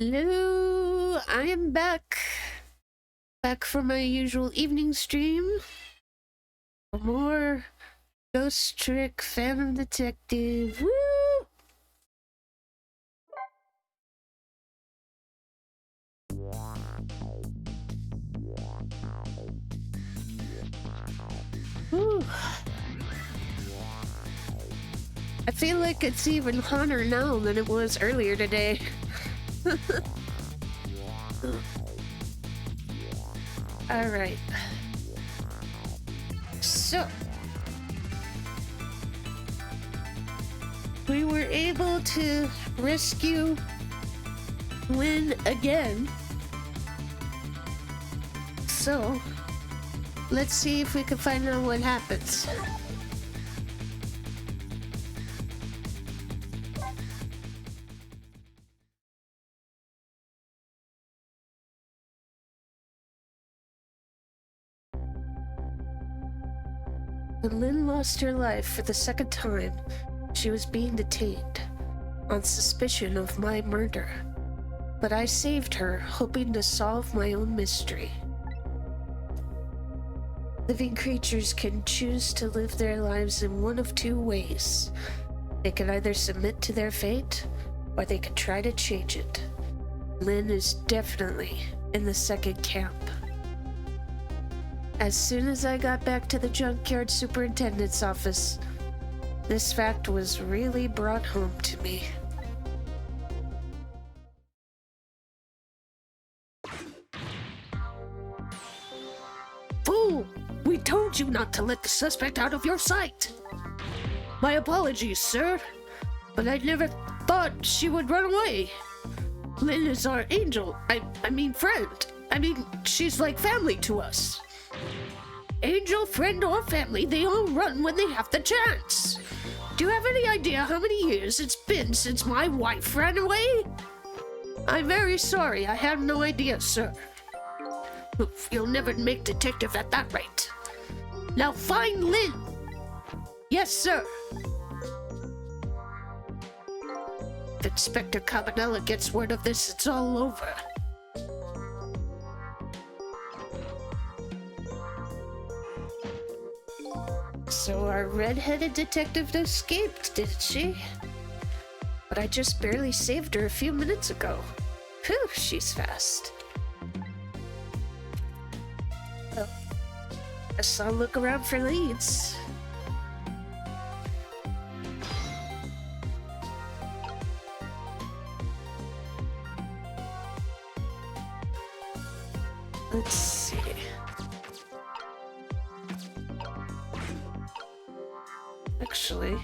Hello, I am back. Back for my usual evening stream. For more Ghost Trick Phantom Detective. Woo! Woo! I feel like it's even hotter now than it was earlier today. Alright. So, we were able to rescue Lynn again. So, let's see if we can find out what happens. When Lynn lost her life for the second time, she was being detained on suspicion of my murder. But I saved her, hoping to solve my own mystery. Living creatures can choose to live their lives in one of two ways. They can either submit to their fate, or they can try to change it. Lynn is definitely in the second camp. As soon as I got back to the junkyard superintendent's office, this fact was really brought home to me. Fool! We told you not to let the suspect out of your sight! My apologies, sir, but I never thought she would run away. Lynn is our angel, I mean friend. She's like family to us. Angel, friend, or family, they all run when they have the chance. Do you have any idea how many years it's been since my wife ran away? I'm very sorry, I have no idea, sir. You'll never make detective at that rate. Now find Lynn! Yes, sir. If Inspector Cabanela gets word of this, it's all over. So our red-headed detective escaped, did she? But I just barely saved her a few minutes ago. Whew, she's fast. Well, guess I'll look around for leads. Let's see. Actually,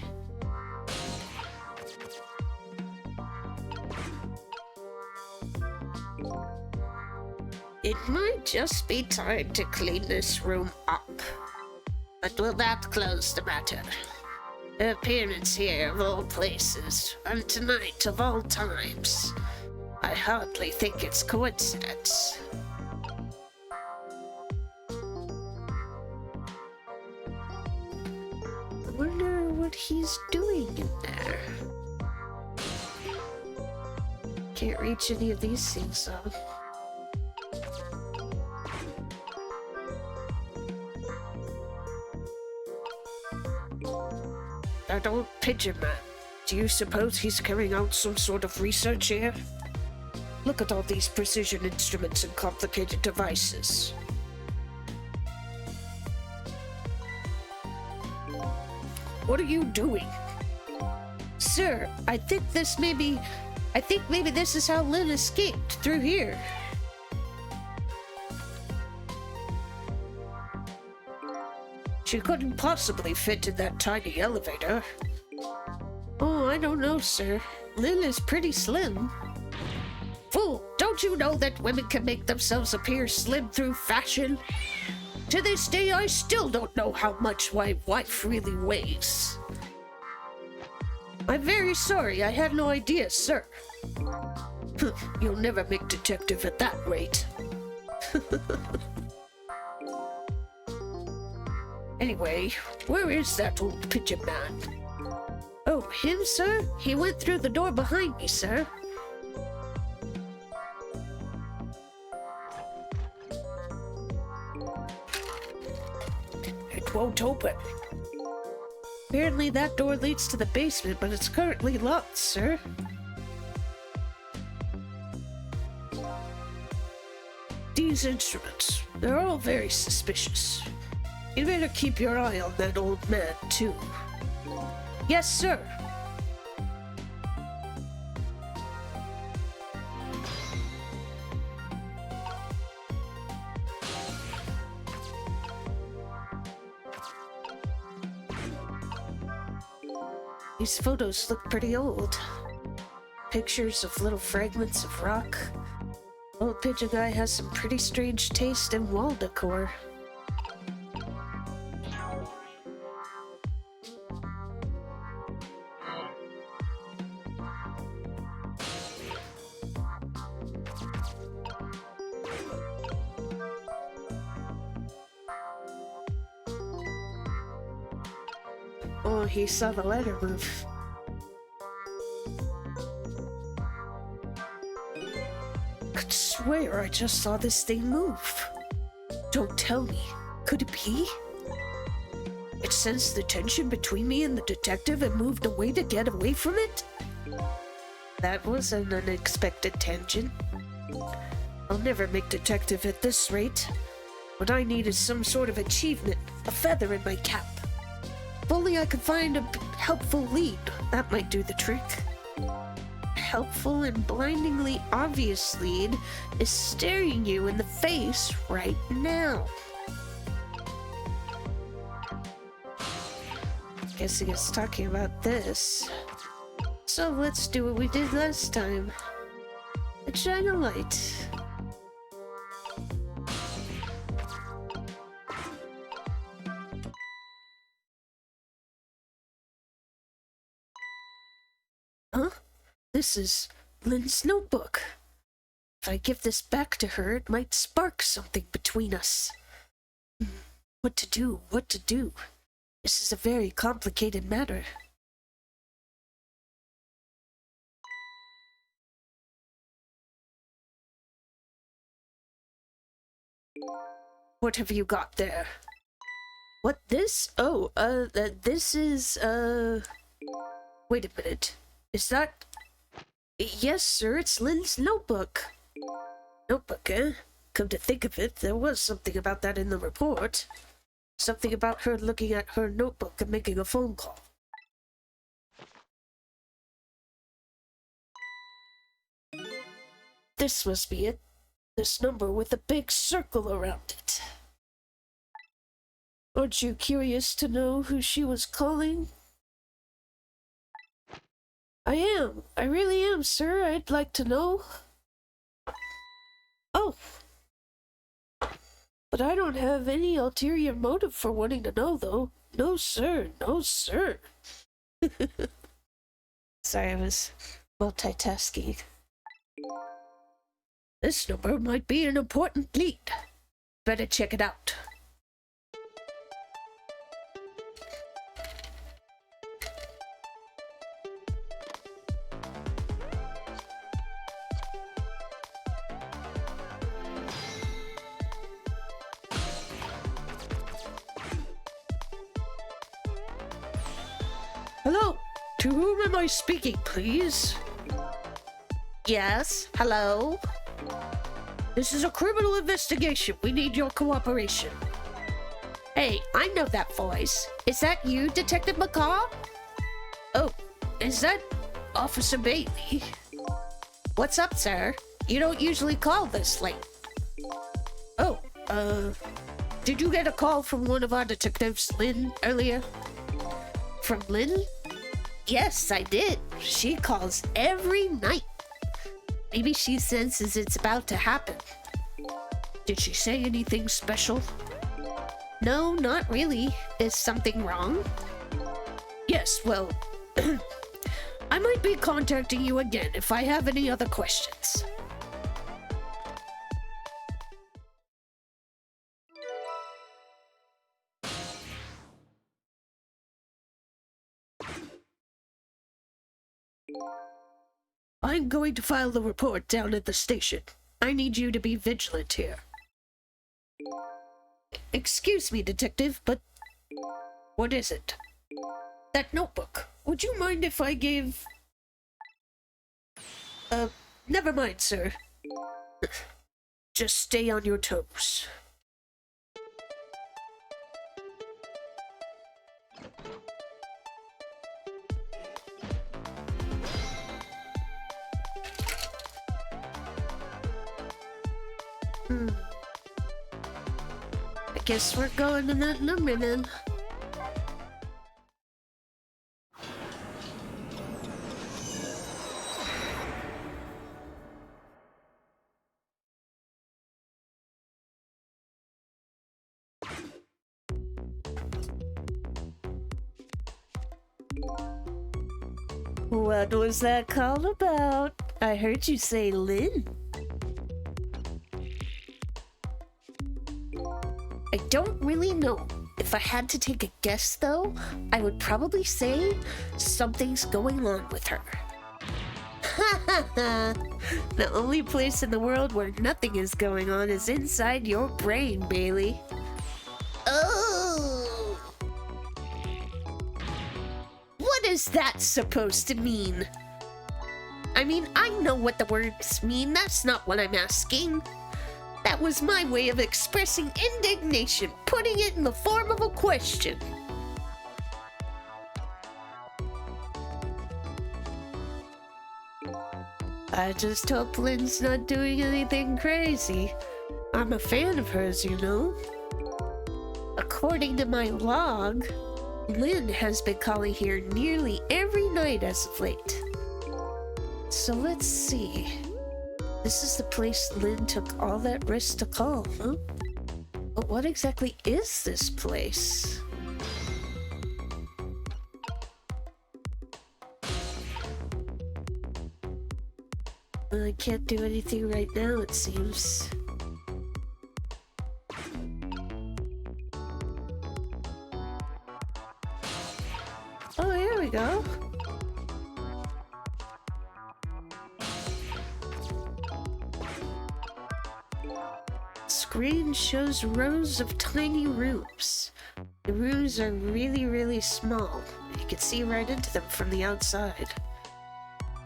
it might just be time to clean this room up. But will that close the matter? Her appearance here of all places, and tonight of all times. I hardly think it's coincidence. I wonder what he's doing in there. Can't reach any of these things though. That old pigeon man, do you suppose he's carrying out some sort of research here? Look at all these precision instruments and complicated devices. What are you doing? Sir, I think maybe this is how Lynn escaped, through here. She couldn't possibly fit in that tiny elevator. Oh, I don't know, sir. Lynn is pretty slim. Fool, don't you know that women can make themselves appear slim through fashion? To this day, I still don't know how much my wife really weighs. I'm very sorry, I had no idea, sir. You'll never make detective at that rate. Anyway, where is that old pigeon man? Oh, him, sir? He went through the door behind me, sir. It won't open. Apparently that door leads to the basement, but it's currently locked, sir. These instruments, they're all very suspicious. You better keep your eye on that old man, too. Yes, sir. These photos look pretty old. Pictures of little fragments of rock. Old Pigeon Guy has some pretty strange taste in wall decor. Oh, he saw the ladder move. Could swear I just saw this thing move. Don't tell me. Could it be? It sensed the tension between me and the detective and moved away to get away from it? That was an unexpected tangent. I'll never make detective at this rate. What I need is some sort of achievement, a feather in my cap. If only I could find a helpful lead, that might do the trick. Helpful and blindingly obvious lead is staring you in the face right now. Guessing it's talking about this. So let's do what we did last time. Shine a light. Huh? This is Lynn's notebook. If I give this back to her, it might spark something between us. What to do? What to do? This is a very complicated matter. What have you got there? What, this? Oh, this is, wait a minute. Is that... Yes, sir, it's Lynn's notebook. Notebook, eh? Come to think of it, there was something about that in the report. Something about her looking at her notebook and making a phone call. This must be it. This number with a big circle around it. Aren't you curious to know who she was calling? I am. I really am, sir. I'd like to know. Oh. But I don't have any ulterior motive for wanting to know, though. No, sir. No, sir. Sorry, I was multitasking. This number might be an important lead. Better check it out. Hello? To whom am I speaking, please? Yes, hello? This is a criminal investigation. We need your cooperation. Hey, I know that voice. Is that you, Detective McCaw? Oh, is that Officer Bailey? What's up, sir? You don't usually call this late. Oh, did you get a call from one of our detectives, Lynn, earlier? From Lynn? Yes, I did. She calls every night. Maybe she senses it's about to happen. Did she say anything special? No, not really. Is something wrong? Yes, well, I might be contacting you again if I have any other questions. I'm going to file the report down at the station. I need you to be vigilant here. Excuse me, Detective, but What is it? That notebook. Would you mind if I gave... never mind, sir. Just stay on your toes. I guess we're going to that number then. What was that call about? I heard you say Lynn. I don't really know. If I had to take a guess, though, I would probably say something's going on with her. Ha ha ha! The only place in the world where nothing is going on is inside your brain, Bailey. Oh! What is that supposed to mean? I mean, I know what the words mean. That's not what I'm asking. That was my way of expressing indignation, putting it in the form of a question. I just hope Lynn's not doing anything crazy. I'm a fan of hers, you know. According to my log, Lynn has been calling here nearly every night as of late. So let's see. This is the place Lynn took all that risk to call, huh? But what exactly is this place? I can't do anything right now, it seems. Oh, here we go. Screen shows rows of tiny rooms. The rooms are really small. You can see right into them from the outside.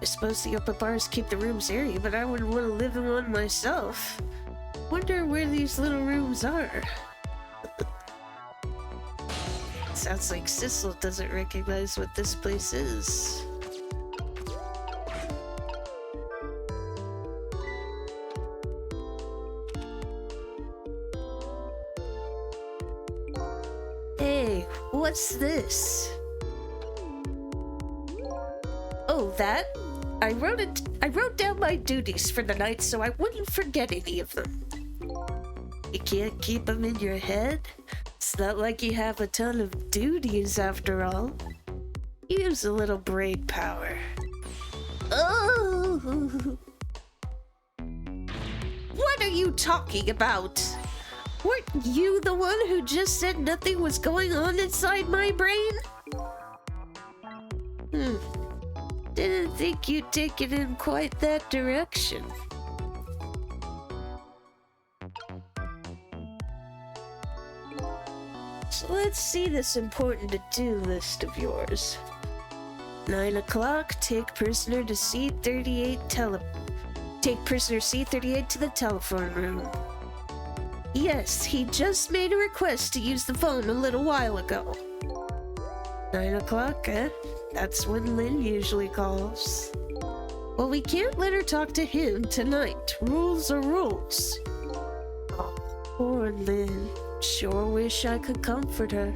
I suppose the upper bars keep the rooms airy, but I wouldn't want to live in one myself. Wonder where these little rooms are. Sounds like Sissel doesn't recognize what this place is. Hey, what's this? Oh, that? I wrote down my duties for the night so I wouldn't forget any of them. You can't keep them in your head? It's not like you have a ton of duties after all. Use a little brain power. Oh! What are you talking about? Weren't you the one who just said nothing was going on inside my brain? Didn't think you'd take it in quite that direction. So let's see this important to-do list of yours. 9 o'clock, take prisoner to C38 Take prisoner C38 to the telephone room. Yes, he just made a request to use the phone a little while ago. 9 o'clock, eh? That's when Lynn usually calls. Well, we can't let her talk to him tonight. Rules are rules. Oh, poor Lynn. Sure wish I could comfort her.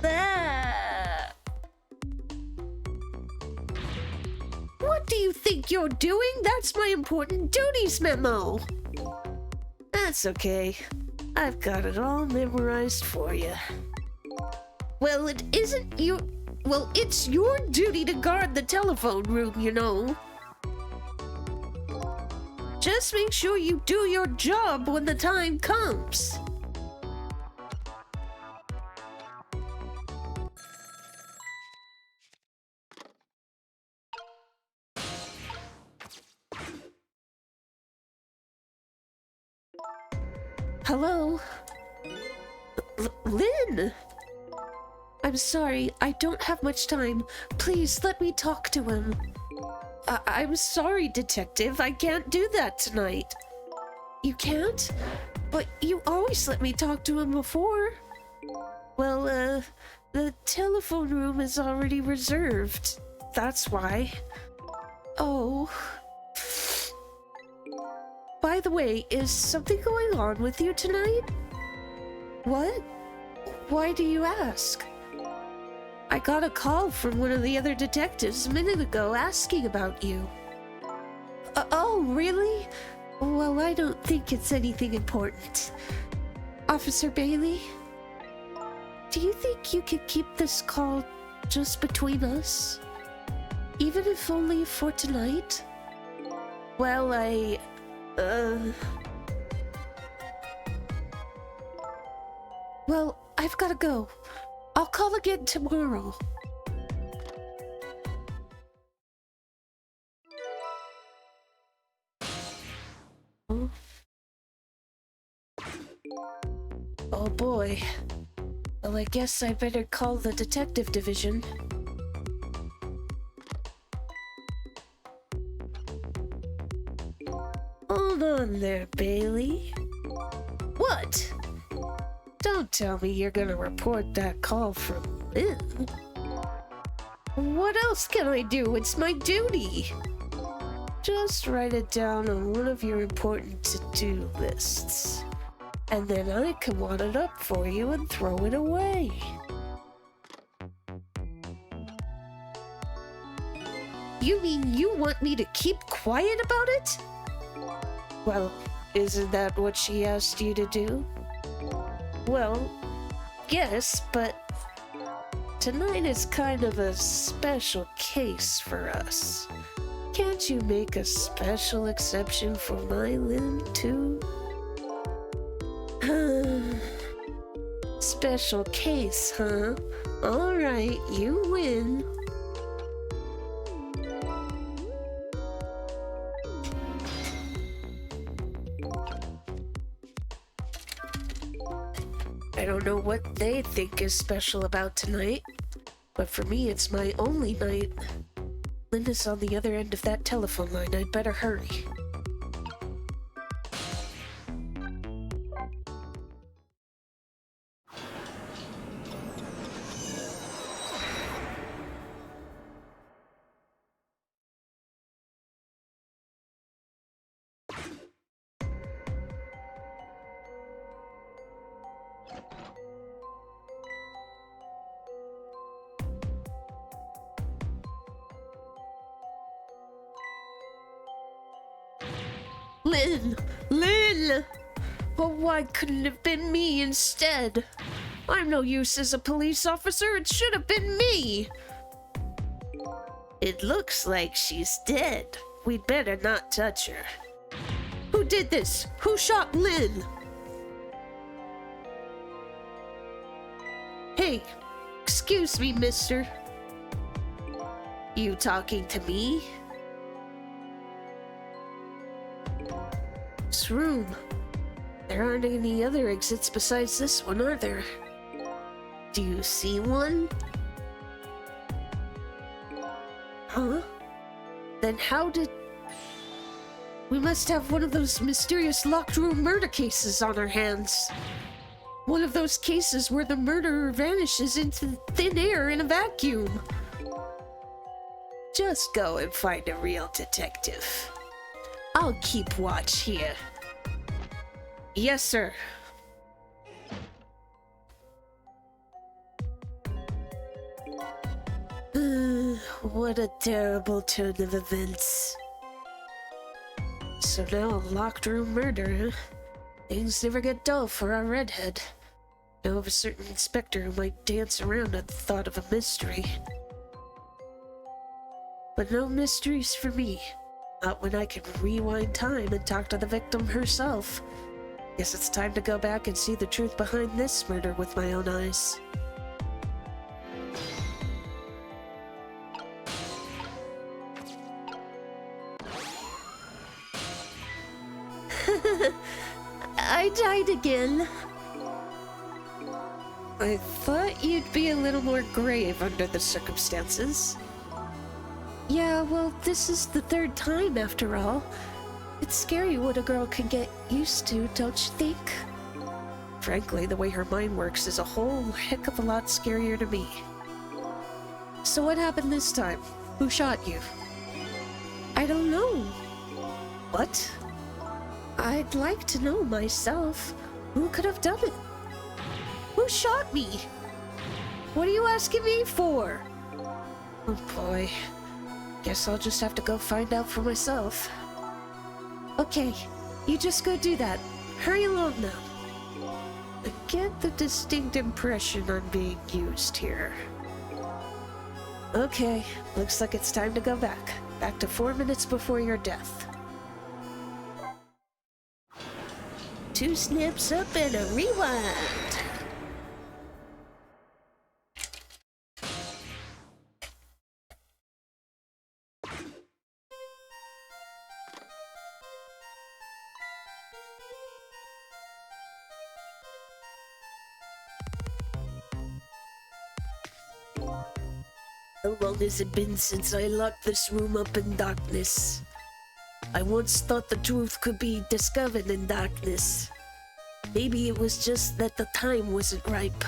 Ah! What do you think you're doing? That's my important duties memo. That's okay. I've got it all memorized for you. Well, it's your duty to guard the telephone room, you know. Just make sure you do your job when the time comes. Hello? Lynn! I'm sorry, I don't have much time. Please let me talk to him. I'm sorry, Detective. I can't do that tonight. You can't? But you always let me talk to him before. Well, the telephone room is already reserved. That's why. Oh. By the way, is something going on with you tonight? What? Why do you ask? I got a call from one of the other detectives a minute ago asking about you. Oh, really? Well, I don't think it's anything important. Officer Bailey, do you think you could keep this call just between us? Even if only for tonight? Well, Well, I've gotta go. I'll call again tomorrow. Oh boy. Well, I guess I better call the detective division. Hold on there, Bailey. What? Don't tell me you're gonna report that call from Lynn. What else can I do? It's my duty. Just write it down on one of your important to-do lists. And then I can wad it up for you and throw it away. You mean you want me to keep quiet about it? Well, isn't that what she asked you to do? Well, yes, but tonight is kind of a special case for us. Can't you make a special exception for my Lynn, too? Special case, huh? All right, you win. I don't know what they think is special about tonight, but for me, it's my only night. Linda's on the other end of that telephone line. I'd better hurry. Lynn! Lynn! Well, why couldn't it have been me instead? I'm no use as a police officer. It should have been me. It looks like she's dead. We'd better not touch her. Who did this? Who shot Lynn? Hey, excuse me, mister. You talking to me? This room. There aren't any other exits besides this one, are there? Do you see one? Huh? Then how did... We must have one of those mysterious locked room murder cases on our hands. One of those cases where the murderer vanishes into thin air in a vacuum. Just go and find a real detective. I'll keep watch here. Yes, sir. What a terrible turn of events. So now a locked room murder, huh? Things never get dull for our redhead. Know of a certain inspector who might dance around at the thought of a mystery. But no mysteries for me. Not when I can rewind time and talk to the victim herself. Guess it's time to go back and see the truth behind this murder with my own eyes. I died again. I thought you'd be a little more grave under the circumstances. Yeah, well, this is the third time after all. It's scary what a girl can get used to, don't you think? Frankly, the way her mind works is a whole heck of a lot scarier to me. So what happened this time? Who shot you? I don't know. What? I'd like to know myself. Who could have done it? Who shot me? What are you asking me for? Oh boy. Guess I'll just have to go find out for myself. Okay, you just go do that. Hurry along now. I get the distinct impression I'm being used here. Okay, looks like it's time to go back. Back to 4 minutes before your death. 2 snaps up and a rewind. How long has it been since I locked this room up in darkness? I once thought the truth could be discovered in darkness. Maybe it was just that the time wasn't ripe.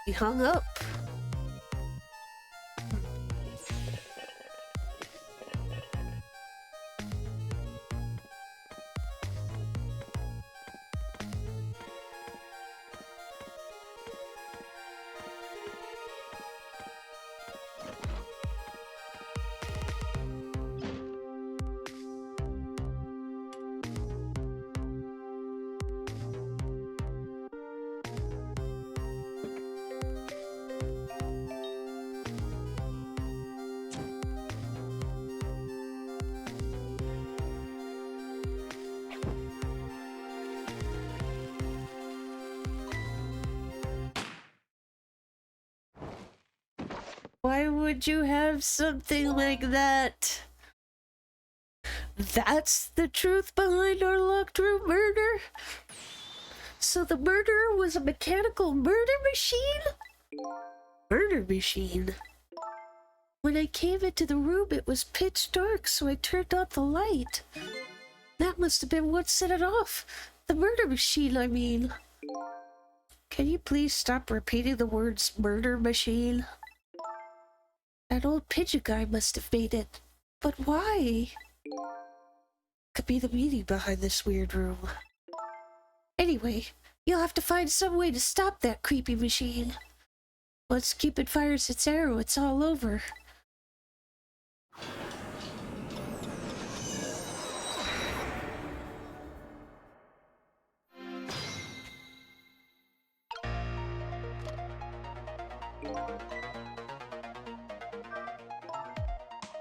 He hung up. Why would you have something like that? That's the truth behind our locked room murder? So the murderer was a mechanical murder machine? Murder machine? When I came into the room, it was pitch dark, so I turned on the light. That must have been what set it off. The murder machine, I mean. Can you please stop repeating the words murder machine? That old pigeon guy must have made it. But why? Could be the meaning behind this weird room. Anyway, you'll have to find some way to stop that creepy machine. Once Cupid fires its arrow, it's all over.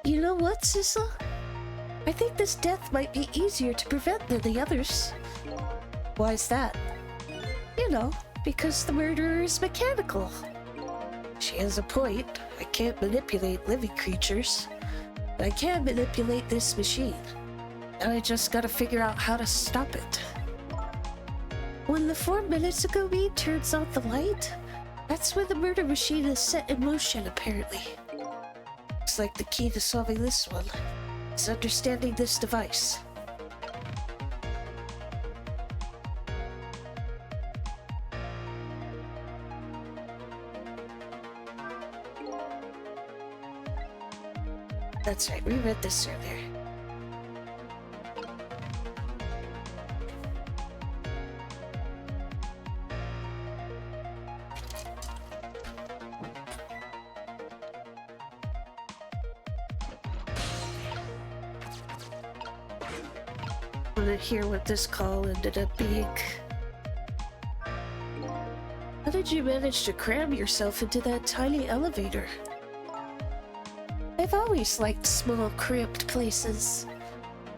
You know what, Sissel? I think this death might be easier to prevent than the others. Why's that? You know, because the murderer is mechanical. She has a point. I can't manipulate living creatures. But I can manipulate this machine. And I just gotta figure out how to stop it. When the 4 minutes ago me turns out the light, that's when the murder machine is set in motion, apparently. Looks like the key to solving this one is understanding this device. That's right, we read this earlier. want to hear what this call ended up being. How did you manage to cram yourself into that tiny elevator? I've always liked small, cramped places.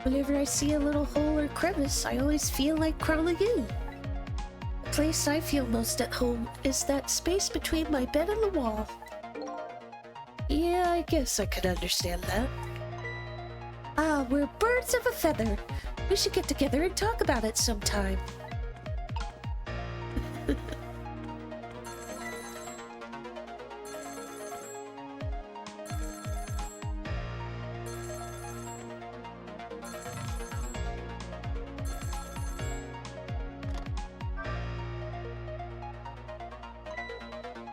Whenever I see a little hole or crevice, I always feel like crawling in. The place I feel most at home is that space between my bed and the wall. Yeah, I guess I could understand that. Ah, we're birds of a feather. We should get together and talk about it sometime.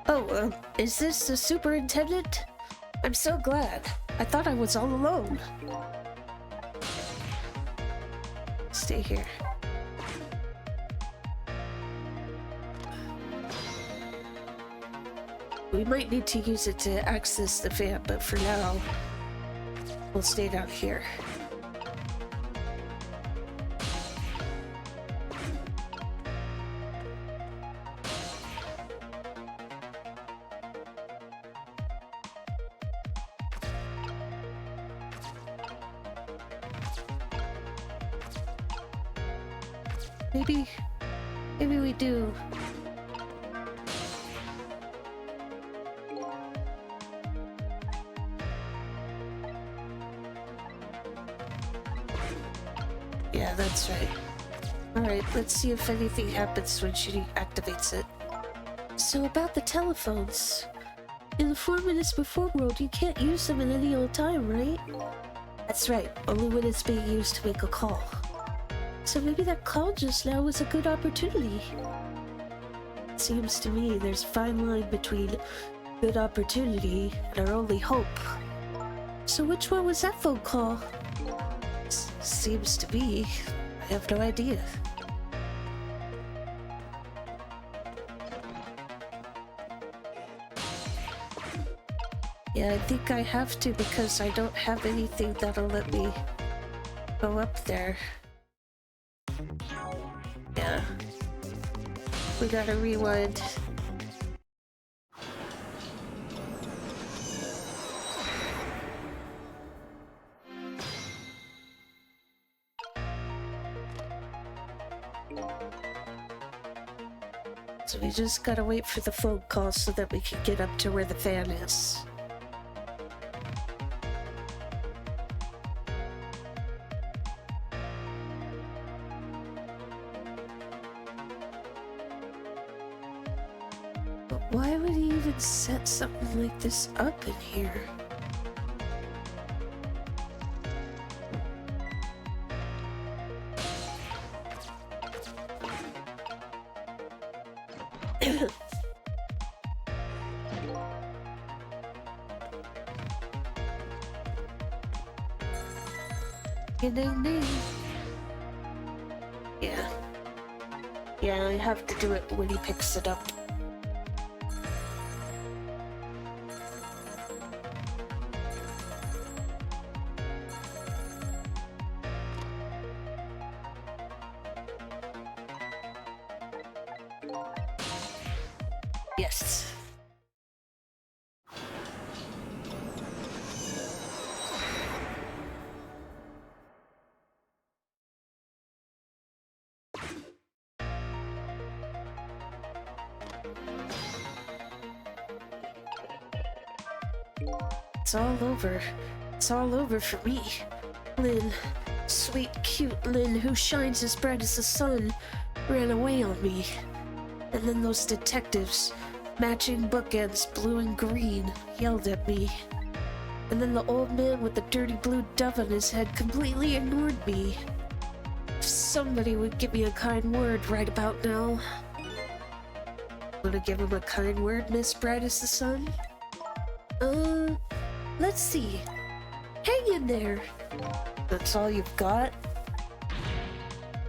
Oh, is this the superintendent? I'm so glad. I thought I was all alone. Stay here. We might need to use it to access the fan, but for now, we'll stay down here. Maybe we do. Yeah, that's right. Alright, let's see if anything happens when she activates it. So about the telephones. In the 4 minutes before world, you can't use them at any old time, right? That's right, only when it's being used to make a call. So maybe that call just now was a good opportunity. It seems to me there's a fine line between good opportunity and our only hope. So which one was that phone call? Seems to be. I have no idea. Yeah, I think I have to because I don't have anything that'll let me go up there. Yeah. We gotta rewind. So we just gotta wait for the phone call so that we can get up to where the fan is. But why would he even set something like this up in here? Ding ding. Yeah, I have to do it when he picks it up. Yes. It's all over. It's all over for me. Lynn, sweet, cute Lynn who shines as bright as the sun, ran away on me. And then those detectives, matching bookends blue and green, yelled at me. And then the old man with the dirty blue dove on his head completely ignored me. If somebody would give me a kind word right about now. Wanna give him a kind word, Miss Bright as the Sun? Let's see. Hang in there. That's all you've got?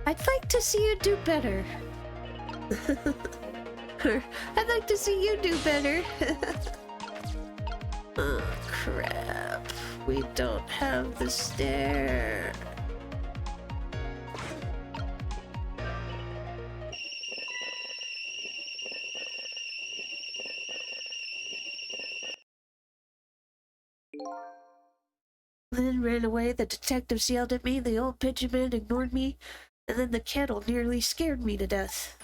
I'd like to see you do better. I'd like to see you do better. Oh, crap. We don't have the stair. Lynn ran away, the detectives yelled at me, the old pigeon man ignored me, and then the kettle nearly scared me to death.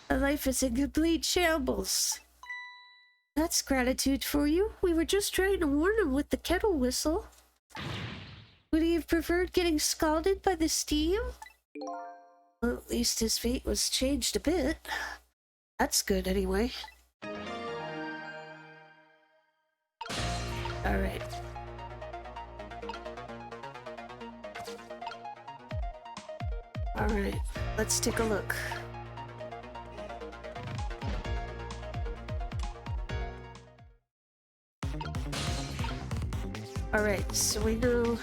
My life is in complete shambles. That's gratitude for you. We were just trying to warn him with the kettle whistle. Would he have preferred getting scalded by the steam? Well, at least his fate was changed a bit. That's good, anyway. Alright. Alright, let's take a look. Alright, so we know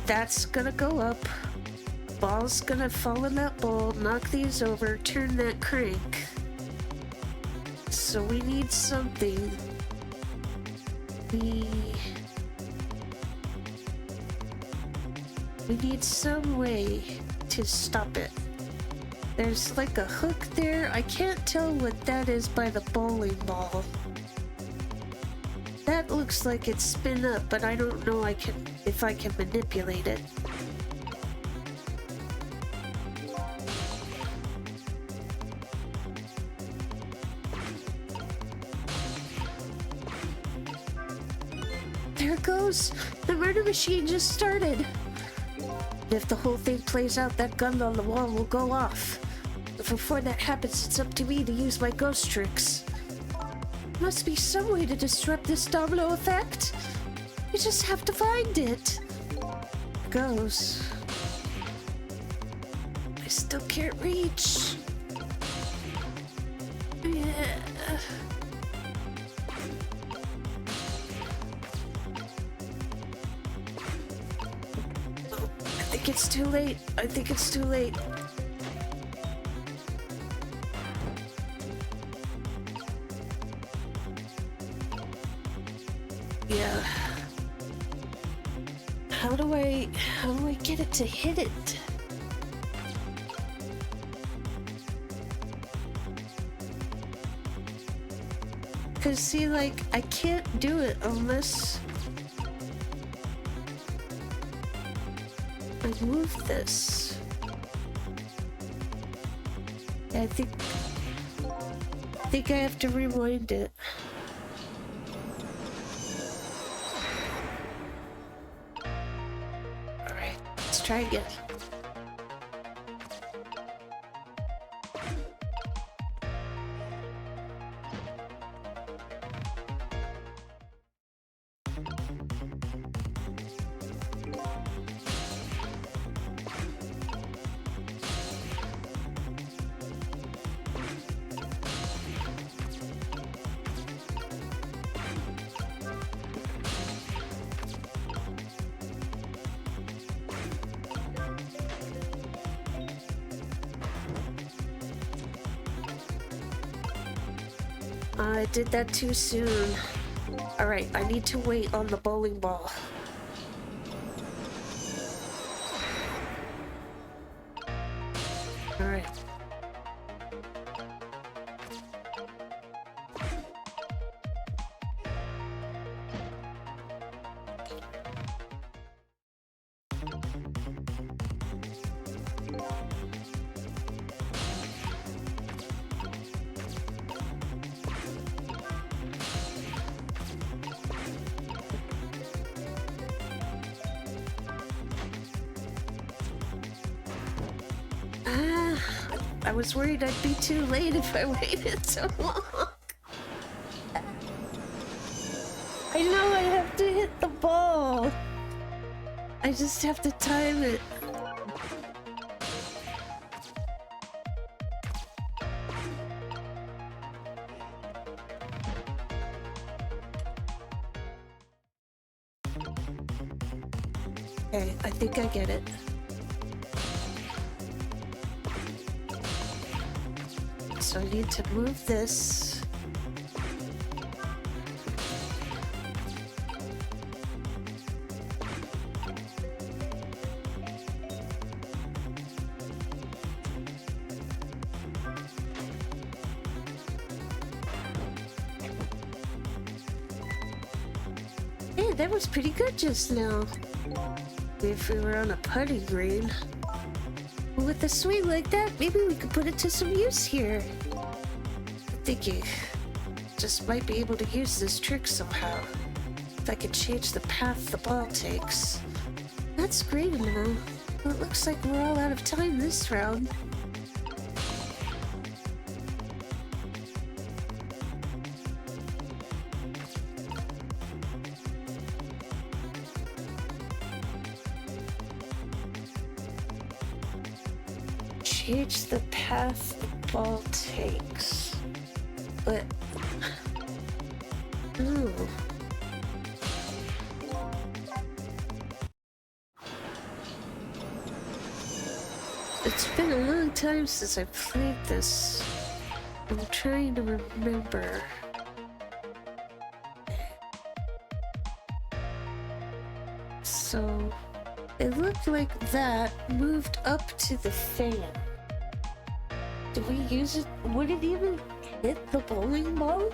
that's gonna go up. Ball's gonna fall in that bowl, knock these over, turn that crank. So we need something. We need some way to stop it. There's like a hook there. I can't tell what that is by the bowling ball. That looks like it's spin up, but I don't know if I can manipulate it. There it goes! The murder machine just started! If the whole thing plays out, that gun on the wall will go off. But before that happens, it's up to me to use my ghost tricks. Must be some way to disrupt this domino effect. You just have to find it. Goes. I still can't reach. Yeah. Oh, I think it's too late. I think it's too late. Yeah. How do I get it to hit it? Cause see, like, I can't do it unless I move this. I think I have to rewind it. Try again. I did that too soon. Alright, I need to wait on the bowling ball. Alright. I was worried I'd be too late if I waited so long. I know I have to hit the ball. I just have to time it. Okay, I think I get it. So I need to move this. Yeah, that was pretty good just now. If we were on a putting green. With a swing like that, maybe we could put it to some use here. I'm thinking, just might be able to use this trick somehow. If I could change the path the ball takes. That's great, Mom. Well, it looks like we're all out of time this round. Change the path the ball takes. But... ooh. It's been a long time since I played this. I'm trying to remember. So... it looked like that moved up to the fan. Did we use it? Would it even hit the bowling ball?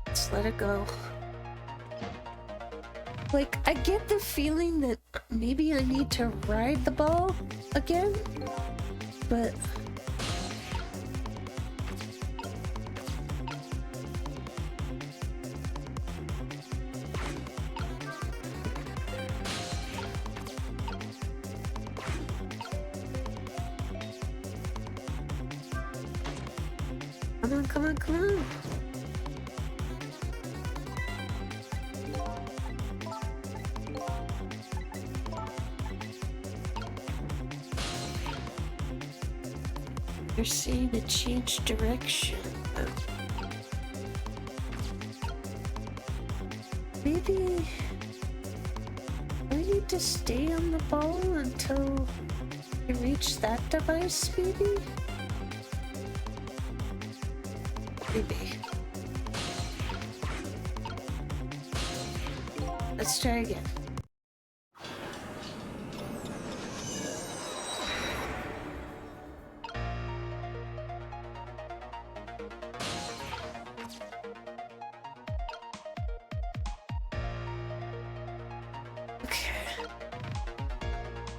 Let's let it go. Like, I get the feeling that maybe I need to ride the ball again, but... come on, come on, come on. You're saying it changed direction. Maybe I need to stay on the ball until you reach that device, maybe? Maybe. Let's try again.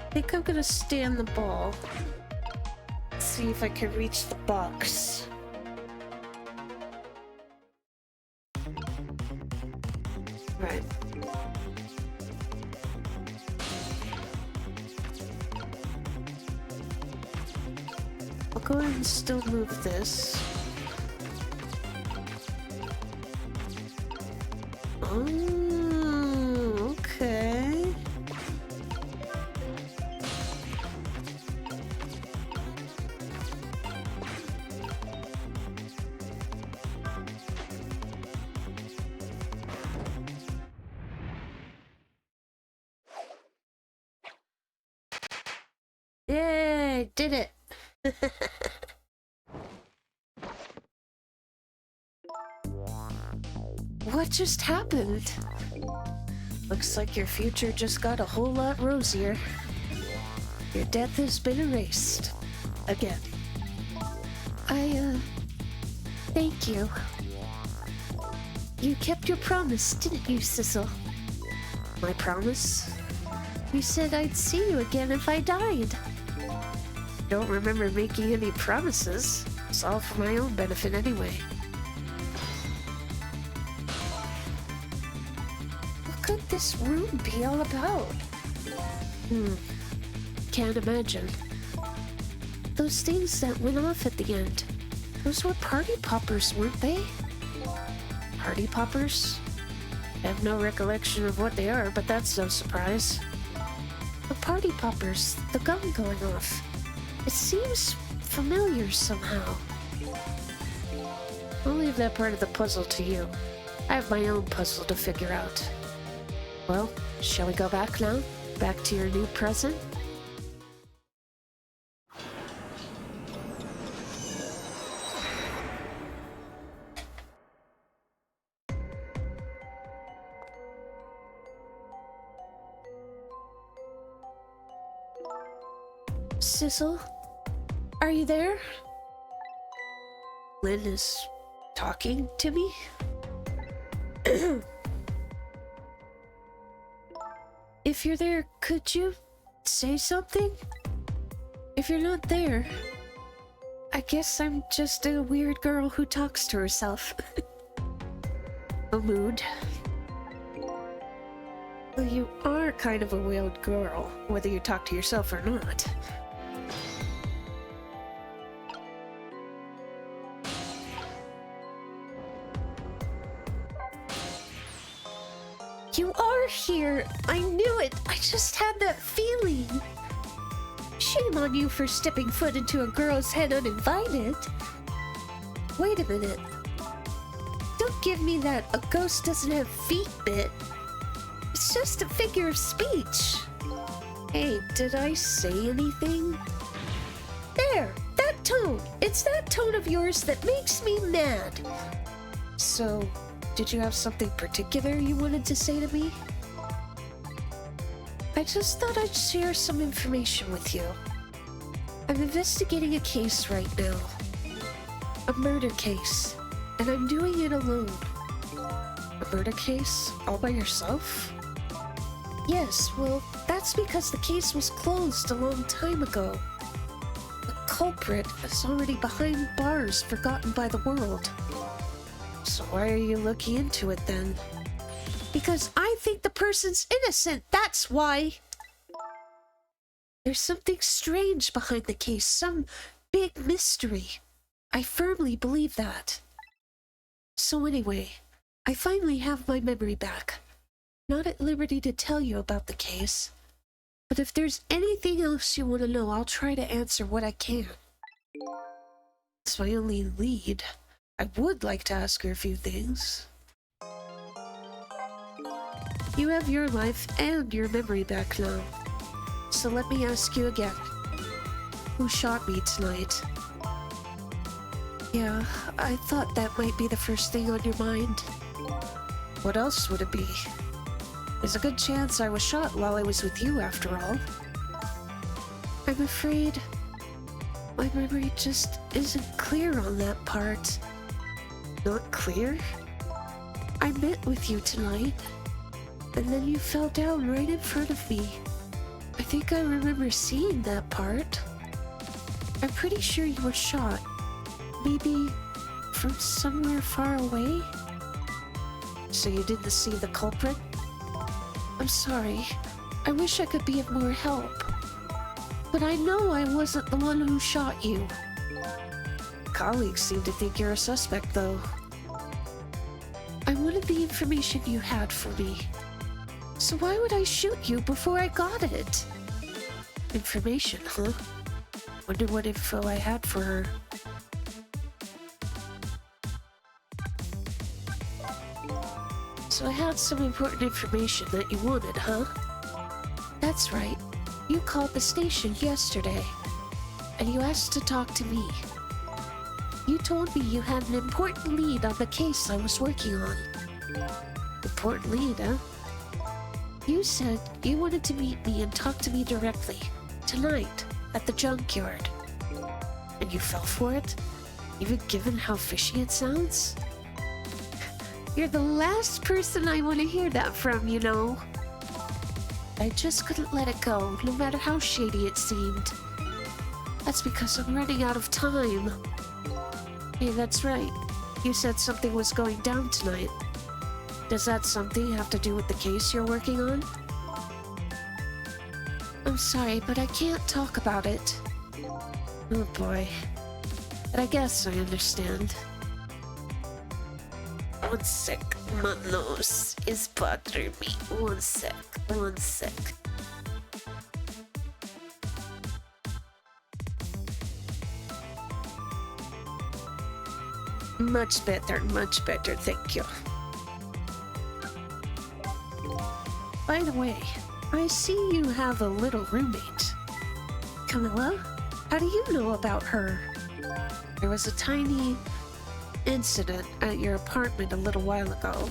I think I'm gonna stay on the ball. See if I can reach the box. Right. I'll go ahead and still move this. Oh, okay. Yay, did it! What just happened? Looks like your future just got a whole lot rosier. Your death has been erased. Again. Thank you. You kept your promise, didn't you, Sissel? My promise? You said I'd see you again if I died. Don't remember making any promises. It's all for my own benefit anyway. What could this room be all about? Can't imagine. Those things that went off at the end, those were party poppers, weren't they? Party poppers? I have no recollection of what they are, but that's no surprise. The party poppers, the gun going off. It seems familiar somehow. I'll leave that part of the puzzle to you. I have my own puzzle to figure out. Well, shall we go back now? Back to your new present? Sizzle? Are you there? Lynn is talking to me? If you're there, could you say something? If you're not there, I guess I'm just a weird girl who talks to herself. A mood. Well, you are kind of a weird girl, whether you talk to yourself or not. You are here! I knew it! I just had that feeling! Shame on you for stepping foot into a girl's head uninvited. Wait a minute. Don't give me that a ghost doesn't have feet bit. It's just a figure of speech. Hey, did I say anything? There! That tone! It's that tone of yours that makes me mad! So, did you have something particular you wanted to say to me? I just thought I'd share some information with you. I'm investigating a case right now. A murder case. And I'm doing it alone. A murder case? All by yourself? Yes, well, that's because the case was closed a long time ago. The culprit is already behind bars, forgotten by the world. So why are you looking into it then? Because I think the person's innocent, that's why! There's something strange behind the case, some big mystery. I firmly believe that. So anyway, I finally have my memory back. Not at liberty to tell you about the case, but if there's anything else you want to know, I'll try to answer what I can. It's my only lead. I would like to ask her a few things. You have your life and your memory back now. So let me ask you again. Who shot me tonight? Yeah, I thought that might be the first thing on your mind. What else would it be? There's a good chance I was shot while I was with you, after all. I'm afraid my memory just isn't clear on that part. Not clear? I met with you tonight, and then you fell down right in front of me. I think I remember seeing that part. I'm pretty sure you were shot. Maybe from somewhere far away? So you didn't see the culprit? I'm sorry. I wish I could be of more help. But I know I wasn't the one who shot you. Colleagues seem to think you're a suspect, though. I wanted the information you had for me. So why would I shoot you before I got it? Information, huh? Wonder what info I had for her. So I had some important information that you wanted, huh? That's right. You called the station yesterday, and you asked to talk to me. You told me you had an important lead on the case I was working on. Important lead, huh? You said you wanted to meet me and talk to me directly, tonight, at the junkyard. And you fell for it? Even given how fishy it sounds? You're the last person I want to hear that from, you know. I just couldn't let it go, no matter how shady it seemed. That's because I'm running out of time. Hey, that's right. You said something was going down tonight. Does that something have to do with the case you're working on? I'm sorry, but I can't talk about it. Oh boy. But I guess I understand. One sec, my nose is bothering me. One sec. Much better, thank you. By the way, I see you have a little roommate. Camilla, how do you know about her? There was a tiny incident at your apartment a little while ago.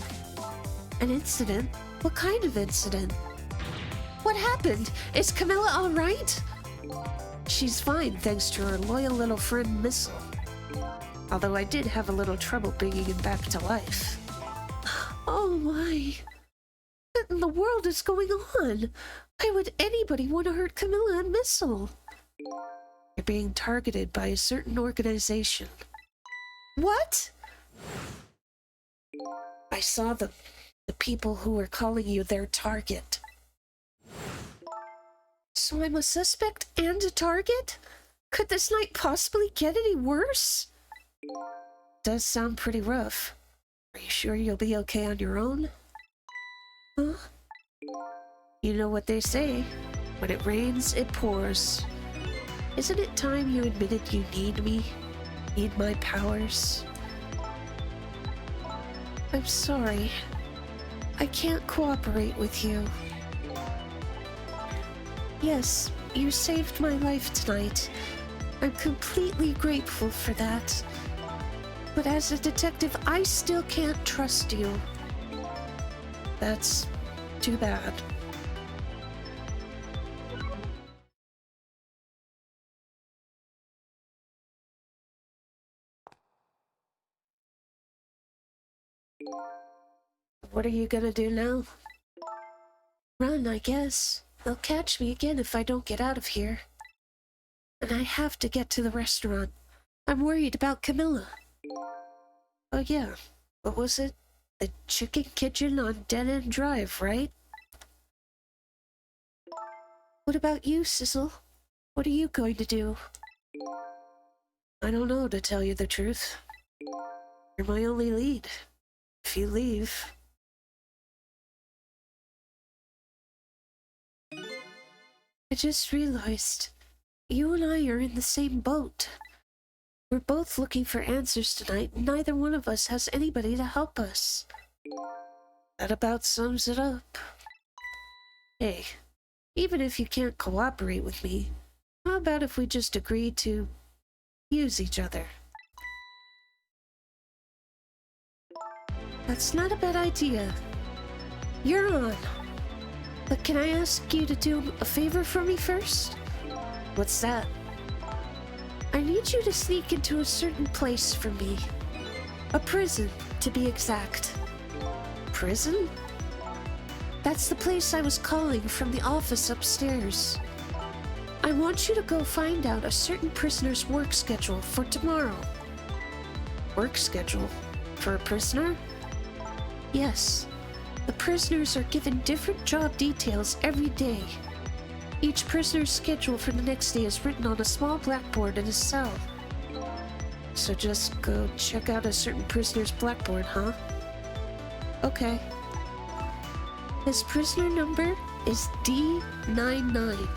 An incident? What kind of incident? What happened? Is Camilla all right? She's fine thanks to her loyal little friend Missile. Although I did have a little trouble bringing him back to life. Oh my. What in the world is going on? Why would anybody want to hurt Camilla and Missile? You're being targeted by a certain organization. What? I saw the people who were calling you their target. So I'm a suspect and a target? Could this night possibly get any worse? Does sound pretty rough. Are you sure you'll be okay on your own? Huh? You know what they say. When it rains, it pours. Isn't it time you admitted you need me? Need my powers? I'm sorry. I can't cooperate with you. Yes, you saved my life tonight. I'm completely grateful for that. But as a detective, I still can't trust you. That's too bad. What are you gonna do now? Run, I guess. They'll catch me again if I don't get out of here. And I have to get to the restaurant. I'm worried about Camilla. Oh yeah, what was it? The Chicken Kitchen on Dead End Drive, right? What about you, Sizzle? What are you going to do? I don't know, to tell you the truth. You're my only lead. If you leave... I just realized, you and I are in the same boat. We're both looking for answers tonight, and neither one of us has anybody to help us. That about sums it up. Hey, even if you can't cooperate with me, how about if we just agree to use each other? That's not a bad idea. You're on. But can I ask you to do a favor for me first? What's that? I need you to sneak into a certain place for me. A prison, to be exact. Prison? That's the place I was calling from the office upstairs. I want you to go find out a certain prisoner's work schedule for tomorrow. Work schedule? For a prisoner? Yes. The prisoners are given different job details every day. Each prisoner's schedule for the next day is written on a small blackboard in his cell. So just go check out a certain prisoner's blackboard, huh? Okay. His prisoner number is D99.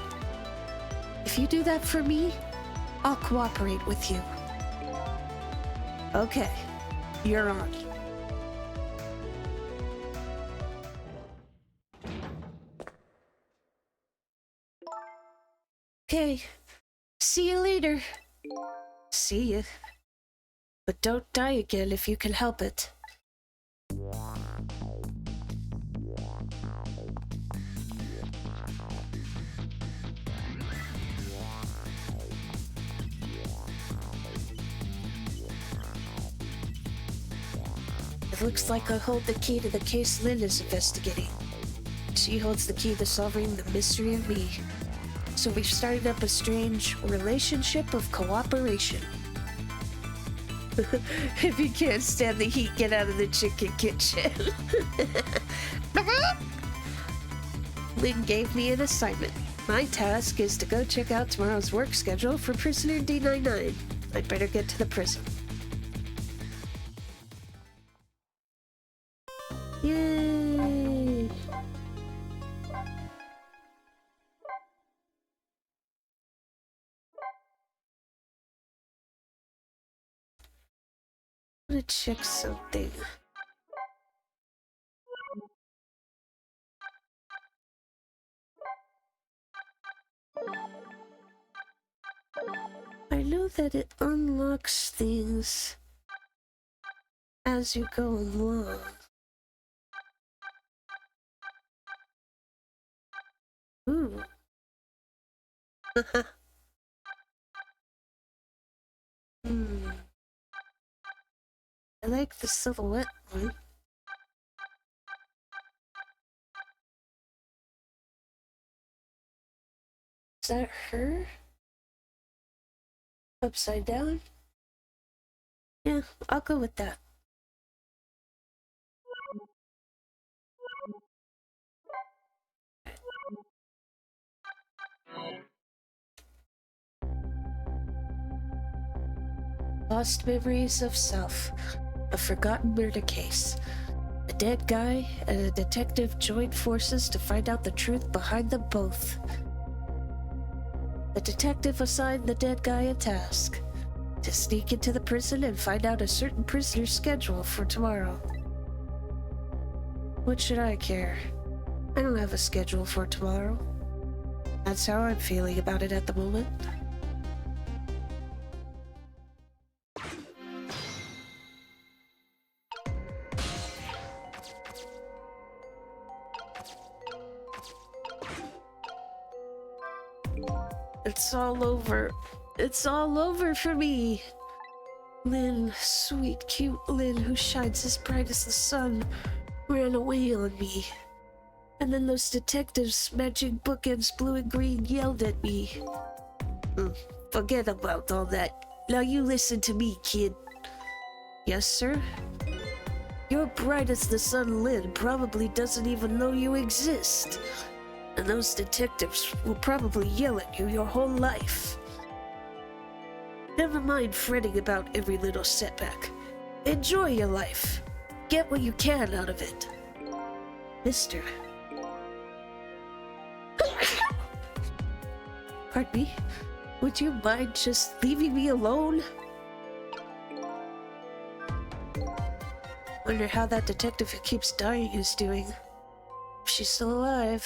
If you do that for me, I'll cooperate with you. Okay, you're on. Okay, see you later. See you. But don't die again if you can help it. It looks like I hold the key to the case Lynn is investigating. She holds the key to solving the mystery of me. So we've started up a strange relationship of cooperation. If you can't stand the heat, get out of the chicken kitchen. Lynn gave me an assignment. My task is to go check out tomorrow's work schedule for prisoner D99. I'd better get to the prison. Yay! I'm gonna check something. I know that it unlocks things as you go along. Ooh. I like the silhouette one. Is that her? Upside down? Yeah, I'll go with that. Lost memories of self. A forgotten murder case. A dead guy and a detective joined forces to find out the truth behind them both. The detective assigned the dead guy a task: to sneak into the prison and find out a certain prisoner's schedule for tomorrow. What should I care? I don't have a schedule for tomorrow. That's how I'm feeling about it at the moment. It's all over. It's all over for me. Lynn, sweet, cute Lynn, who shines as bright as the sun, ran away on me. And then those detectives, matching bookends blue and green, yelled at me. Forget about all that. Now you listen to me, kid. Yes, sir? Your bright as the sun Lynn probably doesn't even know you exist. And those detectives will probably yell at you your whole life. Never mind fretting about every little setback. Enjoy your life. Get what you can out of it. Mister. Pardon me? Would you mind just leaving me alone? Wonder how that detective who keeps dying is doing. If she's still alive.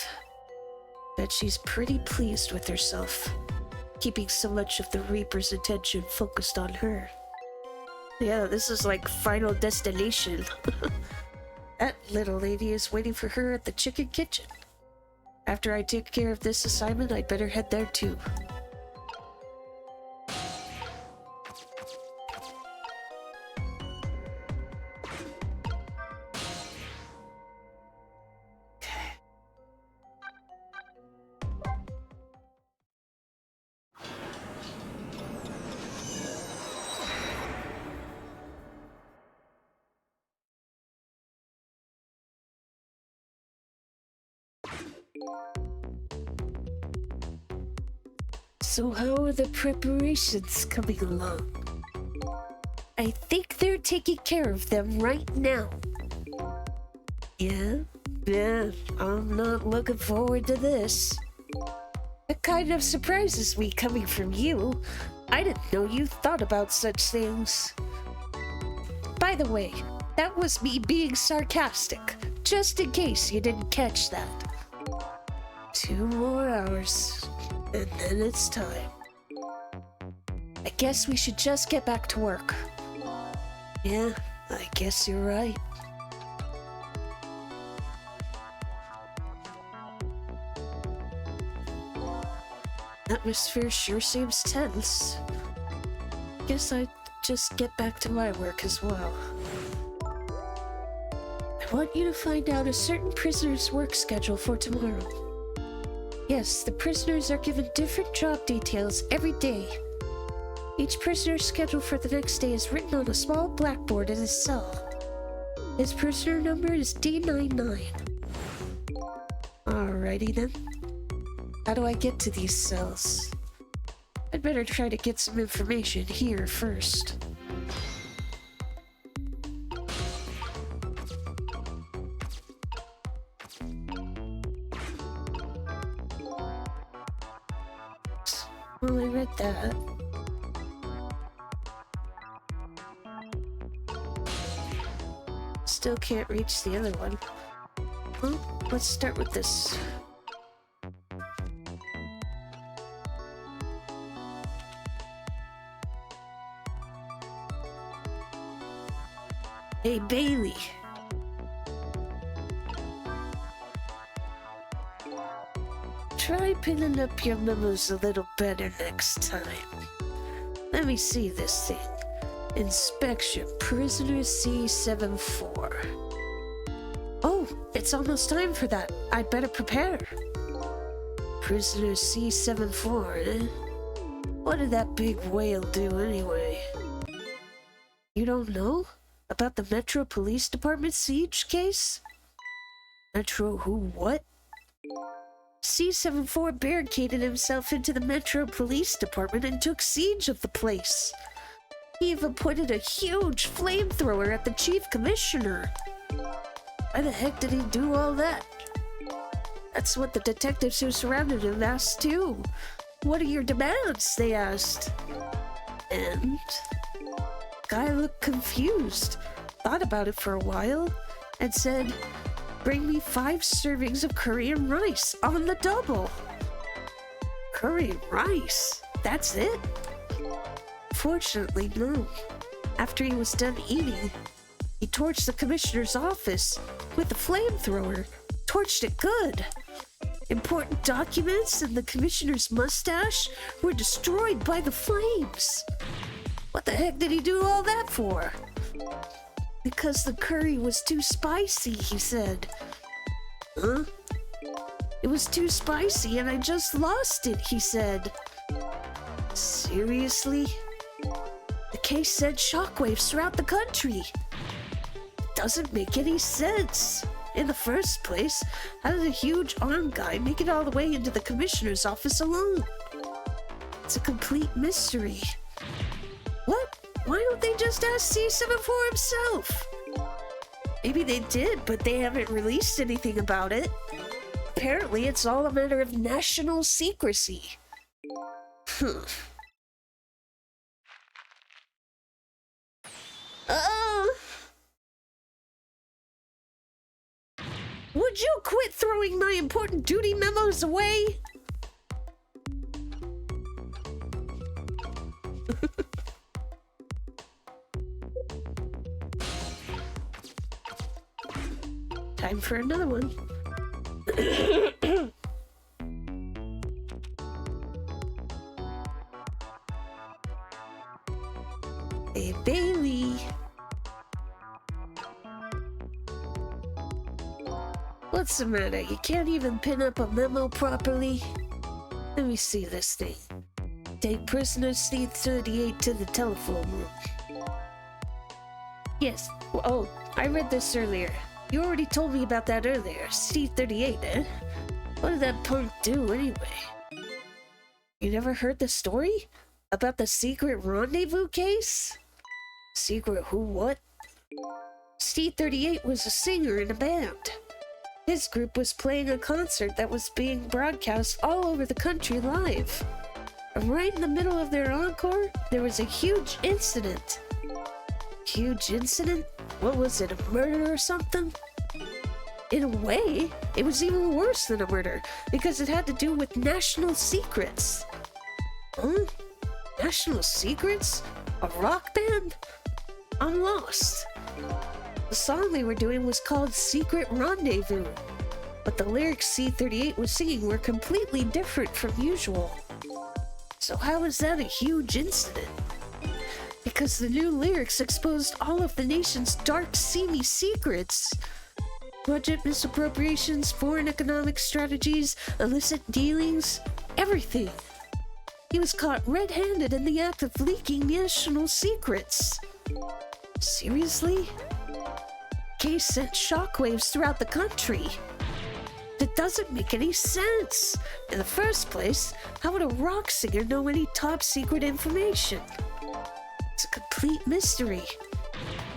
Bet she's pretty pleased with herself, keeping so much of the Reaper's attention focused on her. Yeah, this is like Final Destination. That little lady is waiting for her at the chicken kitchen. After I take care of this assignment, I'd better head there too. So how are the preparations coming along? I think they're taking care of them right now. Yeah, I'm not looking forward to this. It kind of surprises me coming from you. I didn't know you thought about such things. By the way, that was me being sarcastic, just in case you didn't catch that. 2 more hours. And then it's time. I guess we should just get back to work. Yeah, I guess you're right. Atmosphere sure seems tense. Guess I'd just get back to my work as well. I want you to find out a certain prisoner's work schedule for tomorrow. Yes, the prisoners are given different job details every day. Each prisoner's schedule for the next day is written on a small blackboard in his cell. His prisoner number is D99. Alrighty then. How do I get to these cells? I'd better try to get some information here first. Well, I read that. Still can't reach the other one. Well, let's start with this. Hey, Bailey. Try pinning up your memos a little better next time. Let me see this thing. Inspection, prisoner C74. Oh, it's almost time for that. I'd better prepare. Prisoner C74, eh? What did that big whale do anyway? You don't know? About the Metro Police Department siege case? Metro who what? C74 barricaded himself into the Metro Police Department and took siege of the place. He even pointed a huge flamethrower at the Chief Commissioner. Why the heck did he do all that? That's what the detectives who surrounded him asked too. What are your demands? They asked. And guy looked confused, thought about it for a while, and said, "Bring me 5 servings of curry and rice on the double." Curry and rice? That's it? Fortunately, no. After he was done eating, he torched the commissioner's office with a flamethrower. Torched it good. Important documents and the commissioner's mustache were destroyed by the flames. What the heck did he do all that for? Because the curry was too spicy, he said. Huh? It was too spicy and I just lost it, he said. Seriously? The case sent shockwaves throughout the country. It doesn't make any sense. In the first place, how did a huge armed guy make it all the way into the commissioner's office alone? It's a complete mystery. What? Why don't they just ask C74 himself? Maybe they did, but they haven't released anything about it. Apparently, it's all a matter of national secrecy. Would you quit throwing my important duty memos away? Time for another one. Hey, Bailey. What's the matter? You can't even pin up a memo properly? Let me see this thing. Take prisoner C38 to the telephone room. Yes. Oh, I read this earlier. You already told me about that earlier. C38, eh? What did that punk do anyway? You never heard the story? About the secret rendezvous case? Secret who what? C38 was a singer in a band. His group was playing a concert that was being broadcast all over the country live. Right in the middle of their encore, there was a huge incident. Huge incident? What was it, a murder or something? In a way, it was even worse than a murder, because it had to do with national secrets. Huh? National secrets? A rock band? I'm lost. The song they were doing was called Secret Rendezvous, but the lyrics C38 was singing were completely different from usual. So how is that a huge incident? Because the new lyrics exposed all of the nation's dark, seamy secrets. Budget misappropriations, foreign economic strategies, illicit dealings, everything. He was caught red-handed in the act of leaking national secrets. Seriously? Case sent shockwaves throughout the country. That doesn't make any sense. In the first place, how would a rock singer know any top secret information? It's a complete mystery.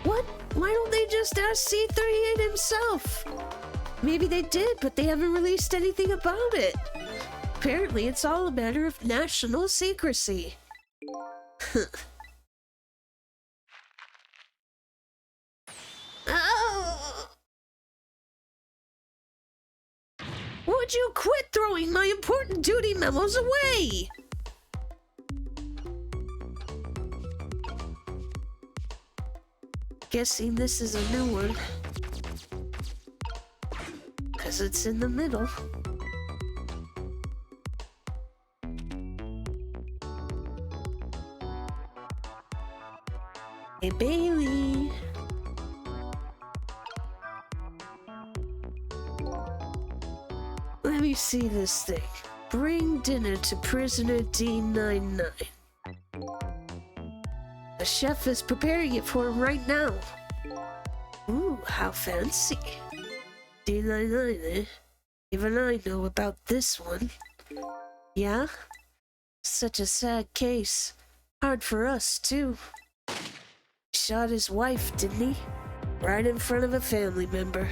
What? Why don't they just ask C38 himself? Maybe they did, but they haven't released anything about it. Apparently, it's all a matter of national secrecy. Would you quit throwing my important duty memos away? Guessing this is a new one. 'Cause it's in the middle. Hey, Bailey. Let me see this thing. Bring dinner to prisoner D99. The chef is preparing it for him right now. Ooh, how fancy. D99, eh? Even I know about this one. Yeah? Such a sad case. Hard for us, too. He shot his wife, didn't he? Right in front of a family member.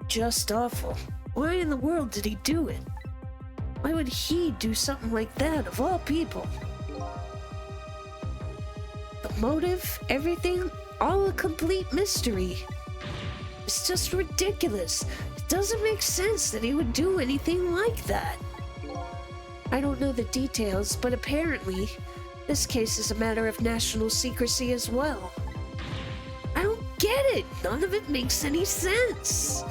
Just awful. Why in the world did he do it? Why would he do something like that, of all people? The motive, everything, all a complete mystery. It's just ridiculous. It doesn't make sense that he would do anything like that. I don't know the details, but apparently, this case is a matter of national secrecy as well. I don't get it. None of it makes any sense.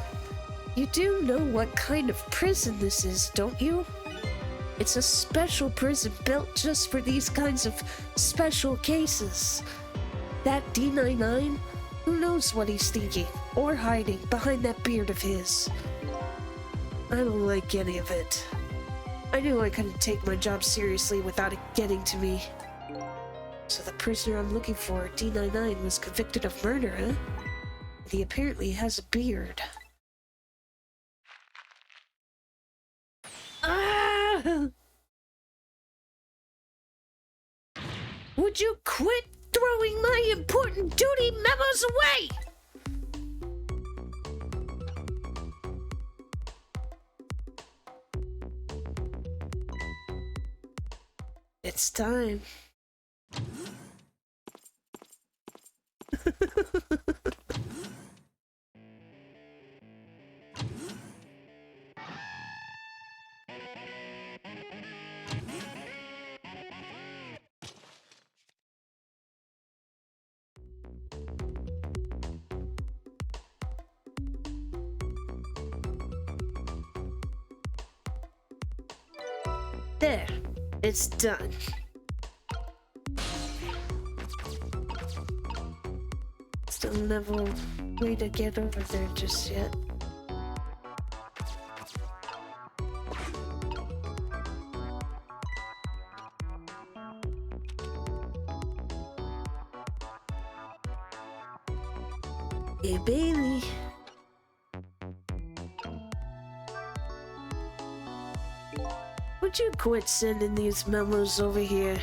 You do know what kind of prison this is, don't you? It's a special prison built just for these kinds of special cases. That D99, who knows what he's thinking or hiding behind that beard of his? I don't like any of it. I knew I couldn't take my job seriously without it getting to me. So the prisoner I'm looking for, D99, was convicted of murder, huh? And he apparently has a beard. Ah! Would you quit throwing my important duty memos away? It's time. There, it's done. Still never way to get over there just yet. Hey, Bailey. Would you quit sending these memos over here?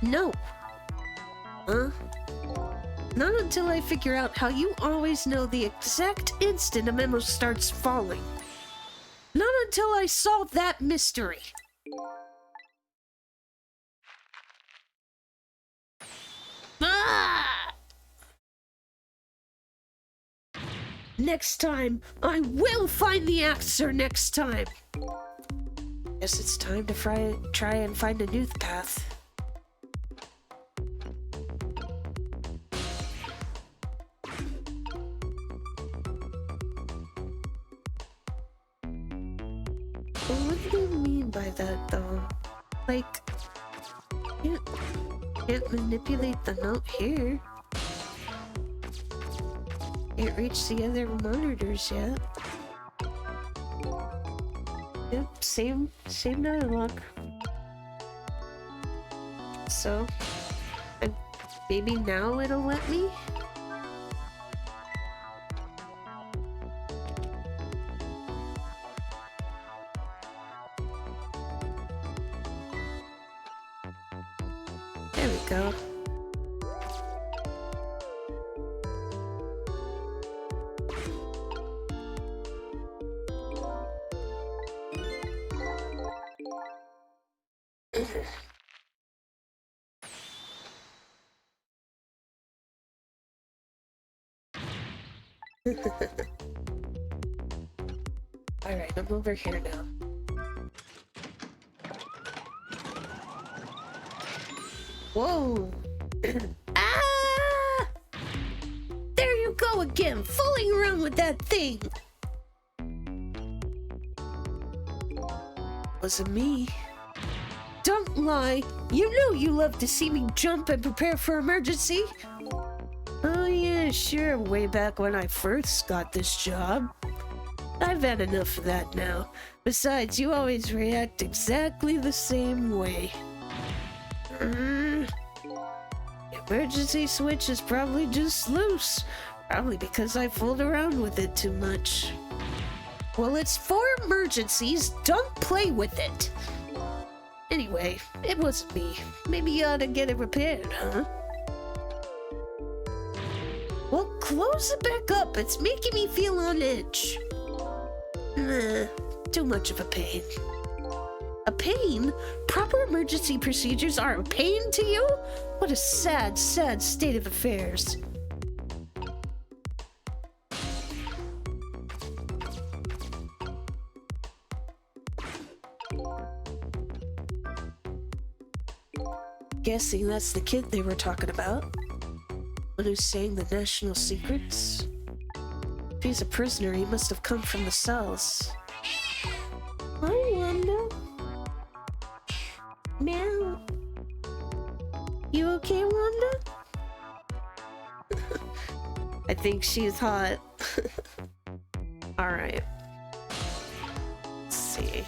No. Huh? Not until I figure out how you always know the exact instant a memo starts falling. Not until I solve that mystery. Ah! Next time, I will find the answer next time. Guess it's time to try and find a new path. What do you mean by that, though? Like, can't manipulate the note here. Can't reach the other monitors yet. Yep, same dialogue. So, maybe now it'll let me? There we go. Alright, I'm over here now. Whoa! Ah! There you go again, fooling around with that thing! Wasn't me. don't lie. You know you love to see me jump and prepare for emergency. Oh yeah, sure, way back when I first got this job. I've had enough of that now. Besides, you always react exactly the same way. Emergency switch is probably just loose. Probably because I fooled around with it too much. Well, it's for emergencies. Don't play with it. Anyway, it wasn't me. Maybe you ought to get it repaired, huh? Well, close it back up. It's making me feel on edge. Too much of a pain. A pain? Proper emergency procedures are a pain to you? What a sad, sad state of affairs. Guessing that's the kid they were talking about. One who's saying the national secrets. If he's a prisoner, he must have come from the cells. Hi, Wanda. Meow. You okay, Wanda? I think she's hot. Alright. Let's see.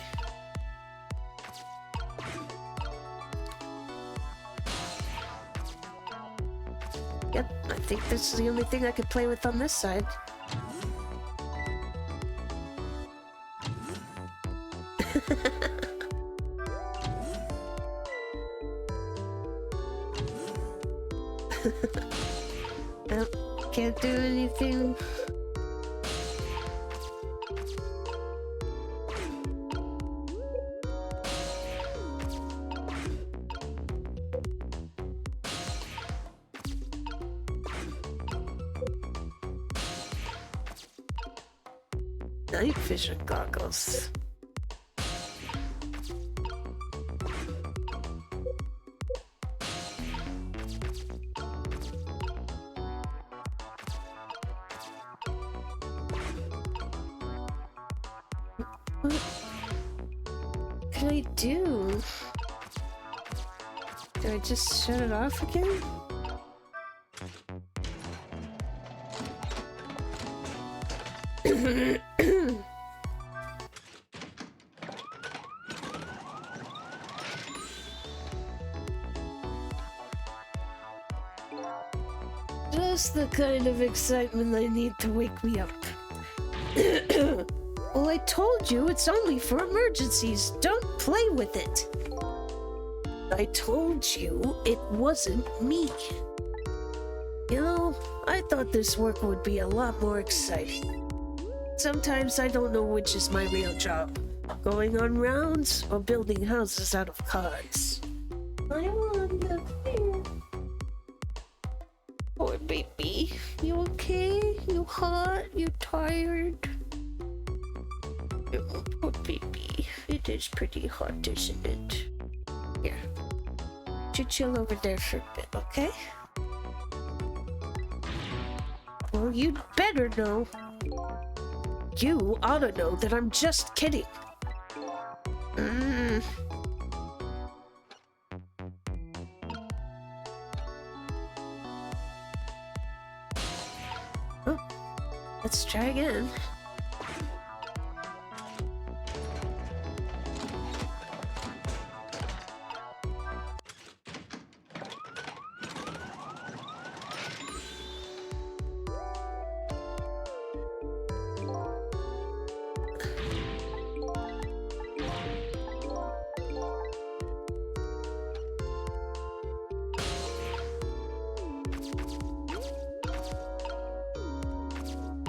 Yep, I think this is the only thing I could play with on this side. Nope, can't do anything. Night vision goggles. What can I do? Do I just shut it off again? Just the kind of excitement I need to wake me up. Well, I told you it's only for emergencies. Don't play with it. I told you it wasn't me. You know, I thought this work would be a lot more exciting. Sometimes I don't know which is my real job. Going on rounds or building houses out of cards. I want to here. Poor baby. You okay? You hot? You tired? Oh, poor baby. It is pretty hot, isn't it? Here. You chill over there for a bit, okay? Well, you'd better know. You ought to know that I'm just kidding. Oh, let's try again.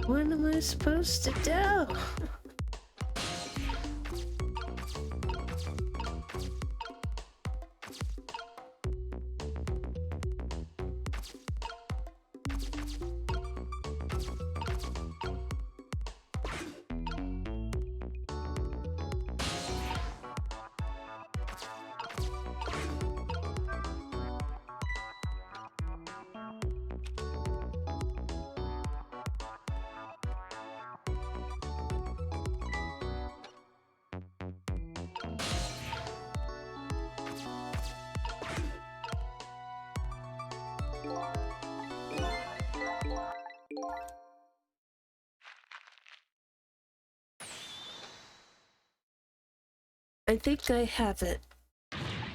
What am I supposed to do? I think I have it.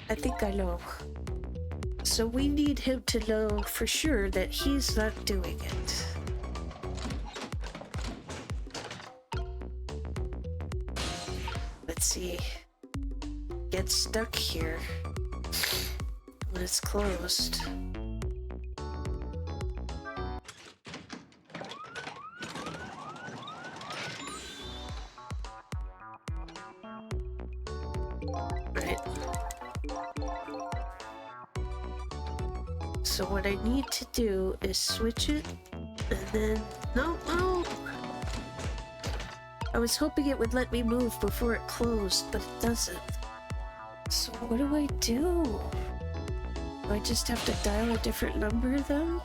I think I know. So we need him to know for sure that he's not doing it. Let's see. Get stuck here when it's closed. Right. So what I need to do is switch it, and then no. I was hoping it would let me move before it closed, but it doesn't. So what do I do? Do I just have to dial a different number then?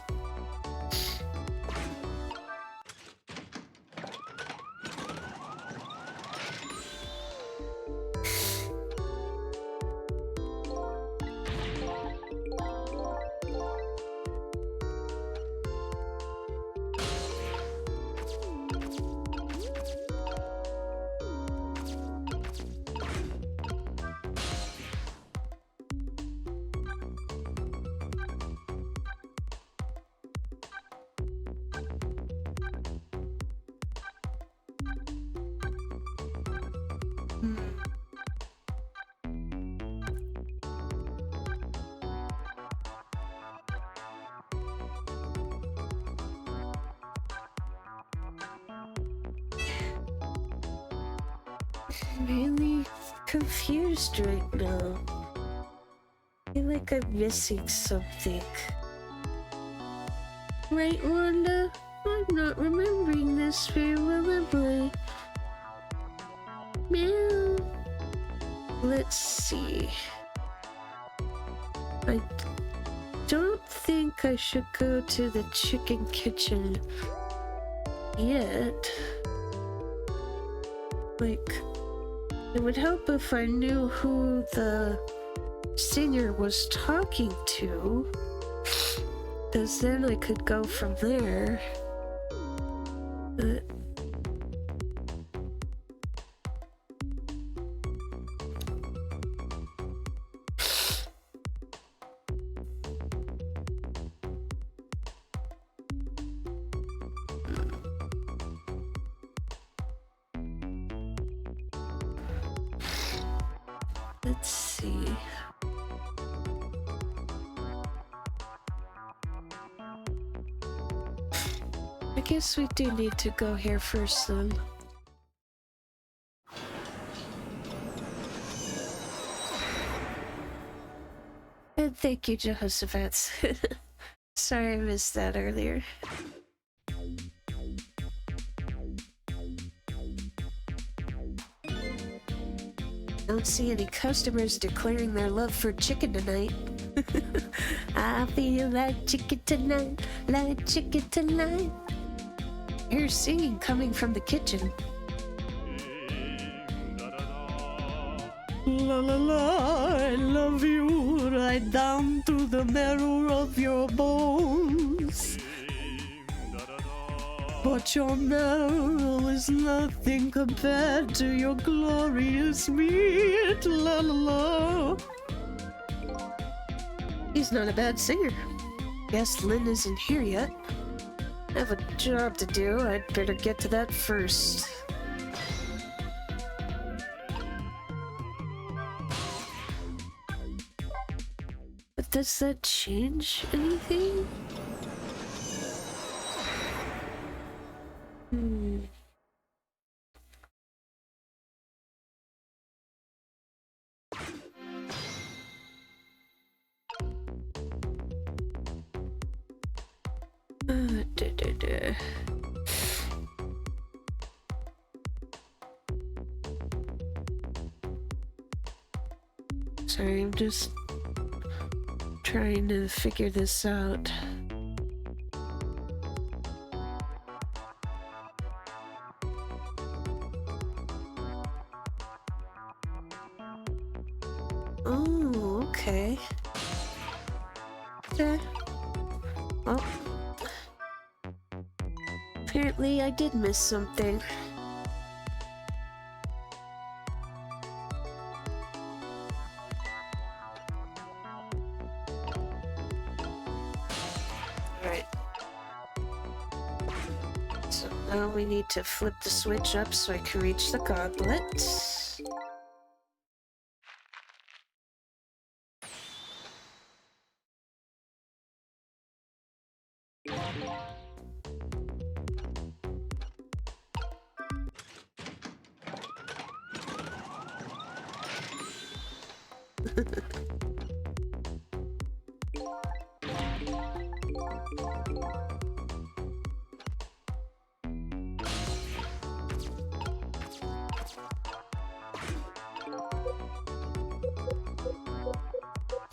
Really confused right now. I feel like I'm missing something. Right, Wanda? I'm not remembering this very well, am I? Meow. Let's see. I don't think I should go to the chicken kitchen yet. Like, it would help if I knew who the singer was talking to, because then I could go from there. Let's see. I guess we do need to go here first then. And thank you, Jehoshaphat. Sorry I missed that earlier. Don't see any customers declaring their love for chicken tonight. I feel like chicken tonight, like chicken tonight. Here's singing coming from the kitchen. La la la, I love you right down to the marrow of your bones. But your marrow is nothing compared to your glorious meat. La la la. He's not a bad singer. Guess Lynn isn't here yet. I have a job to do. I'd better get to that first. But does that change anything? Sorry, I'm just trying to figure this out. Oh, okay. Okay. Well, apparently I did miss something. So we need to flip the switch up so I can reach the goblet.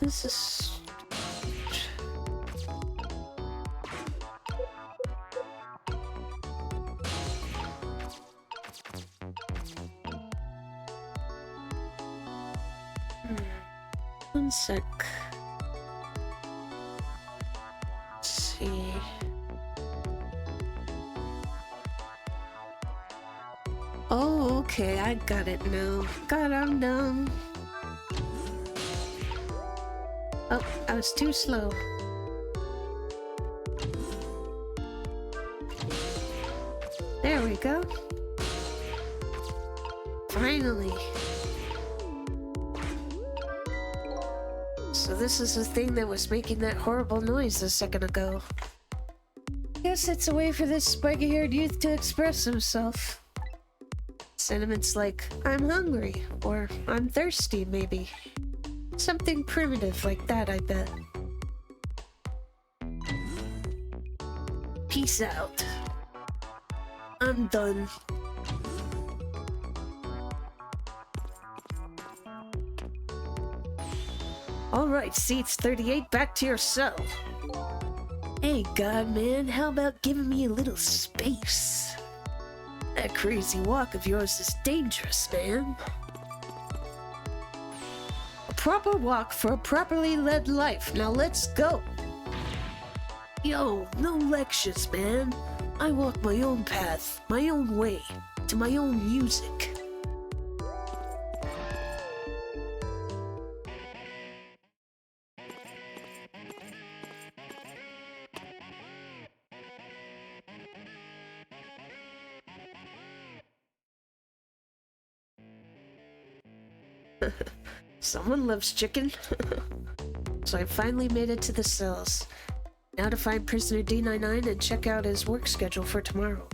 This is... One sec. Let's see. Oh, okay, I got it now. God, I'm dumb. Oh, I was too slow. There we go. Finally. So this is the thing that was making that horrible noise a second ago. Guess it's a way for this spiky-haired youth to express himself. Sentiments like, I'm hungry, or I'm thirsty, maybe. Something primitive like that, I bet. Peace out. I'm done. Alright, seats 38, back to your cell. Hey, Godman, how about giving me a little space? That crazy walk of yours is dangerous, man. A proper walk for a properly led life. Now let's go. Yo, no lectures, man. I walk my own path, my own way, to my own music. Someone loves chicken. So I finally made it to the cells. Now to find prisoner D99 and check out his work schedule for tomorrow.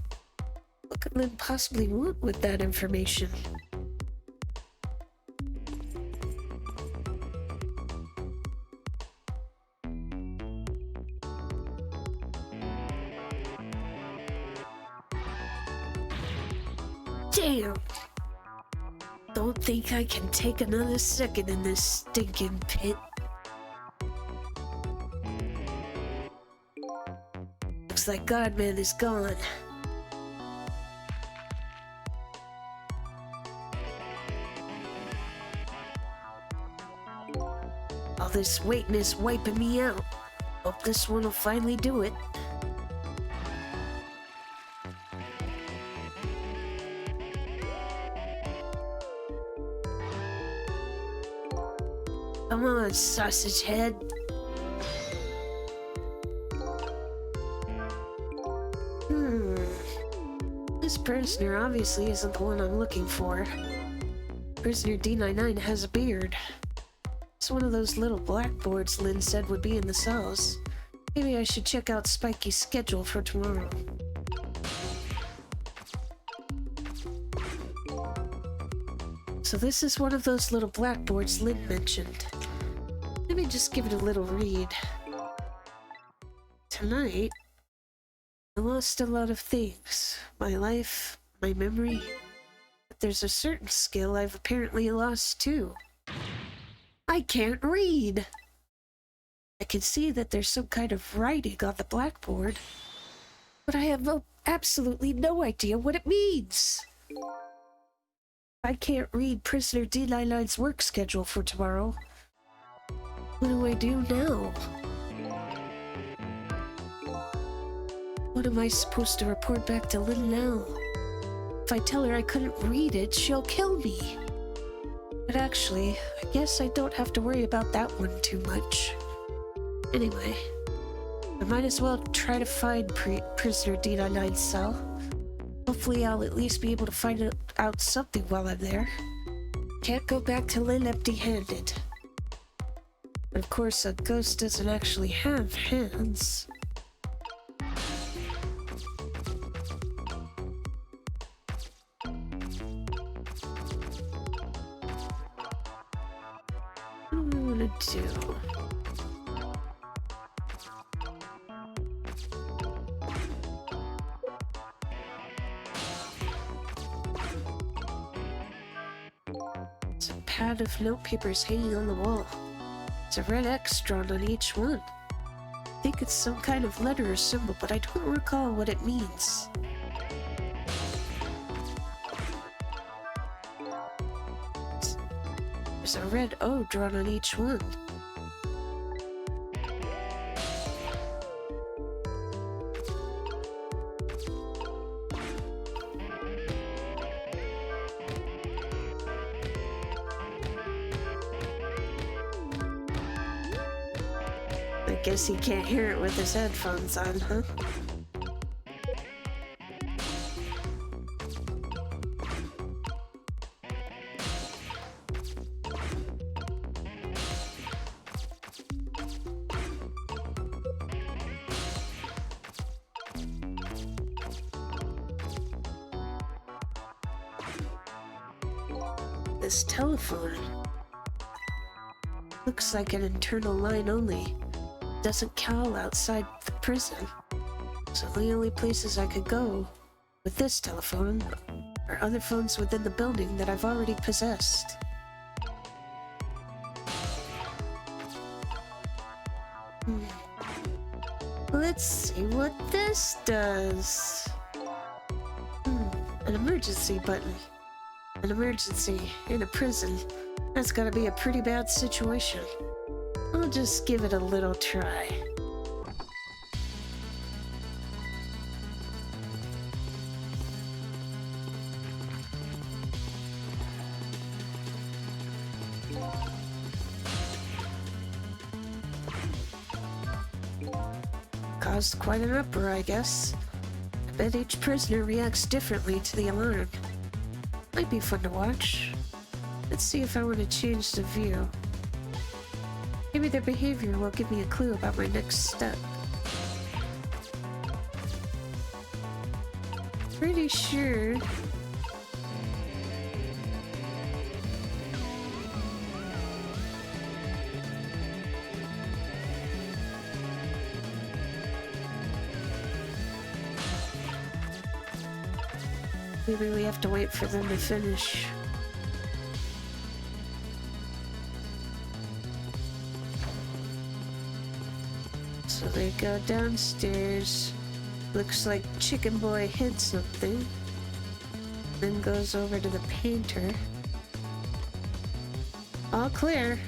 What could Lynn possibly want with that information? Damn! Don't think I can take another second in this stinking pit. Looks like Godman is gone. All this waiting is wiping me out. Hope this one will finally do it. Come on, sausage head. This prisoner obviously isn't the one I'm looking for. Prisoner D99 has a beard. It's one of those little blackboards Lynn said would be in the cells. Maybe I should check out Spiky's schedule for tomorrow. So this is one of those little blackboards Lynn mentioned. Let me just give it a little read. Tonight, I lost a lot of things. My life, my memory. But there's a certain skill I've apparently lost too. I can't read! I can see that there's some kind of writing on the blackboard, but I have absolutely no idea what it means. I can't read Prisoner D99's work schedule for tomorrow. What do I do now? What am I supposed to report back to Lynn now? If I tell her I couldn't read it, she'll kill me. But actually, I guess I don't have to worry about that one too much. Anyway, I might as well try to find Prisoner D99's cell. Hopefully I'll at least be able to find out something while I'm there. Can't go back to Lynn empty-handed. Of course, a ghost doesn't actually have hands. What do I want to do? There's a pad of notepapers hanging on the wall. There's a red X drawn on each one. I think it's some kind of letter or symbol, but I don't recall what it means. There's a red O drawn on each one. I guess he can't hear it with his headphones on, huh? This telephone looks like an internal line only. Doesn't call outside the prison. So the only places I could go with this telephone are other phones within the building that I've already possessed. Let's see what this does. An emergency button. An emergency in a prison. That's gotta be a pretty bad situation. I'll just give it a little try. Caused quite an uproar, I guess. I bet each prisoner reacts differently to the alarm. Might be fun to watch. Let's see if I want to change the view. Maybe their behavior will give me a clue about my next step. Pretty sure. Maybe we have to wait for them to finish. So they go downstairs. Looks like Chicken Boy hid something. Then goes over to the painter. All clear.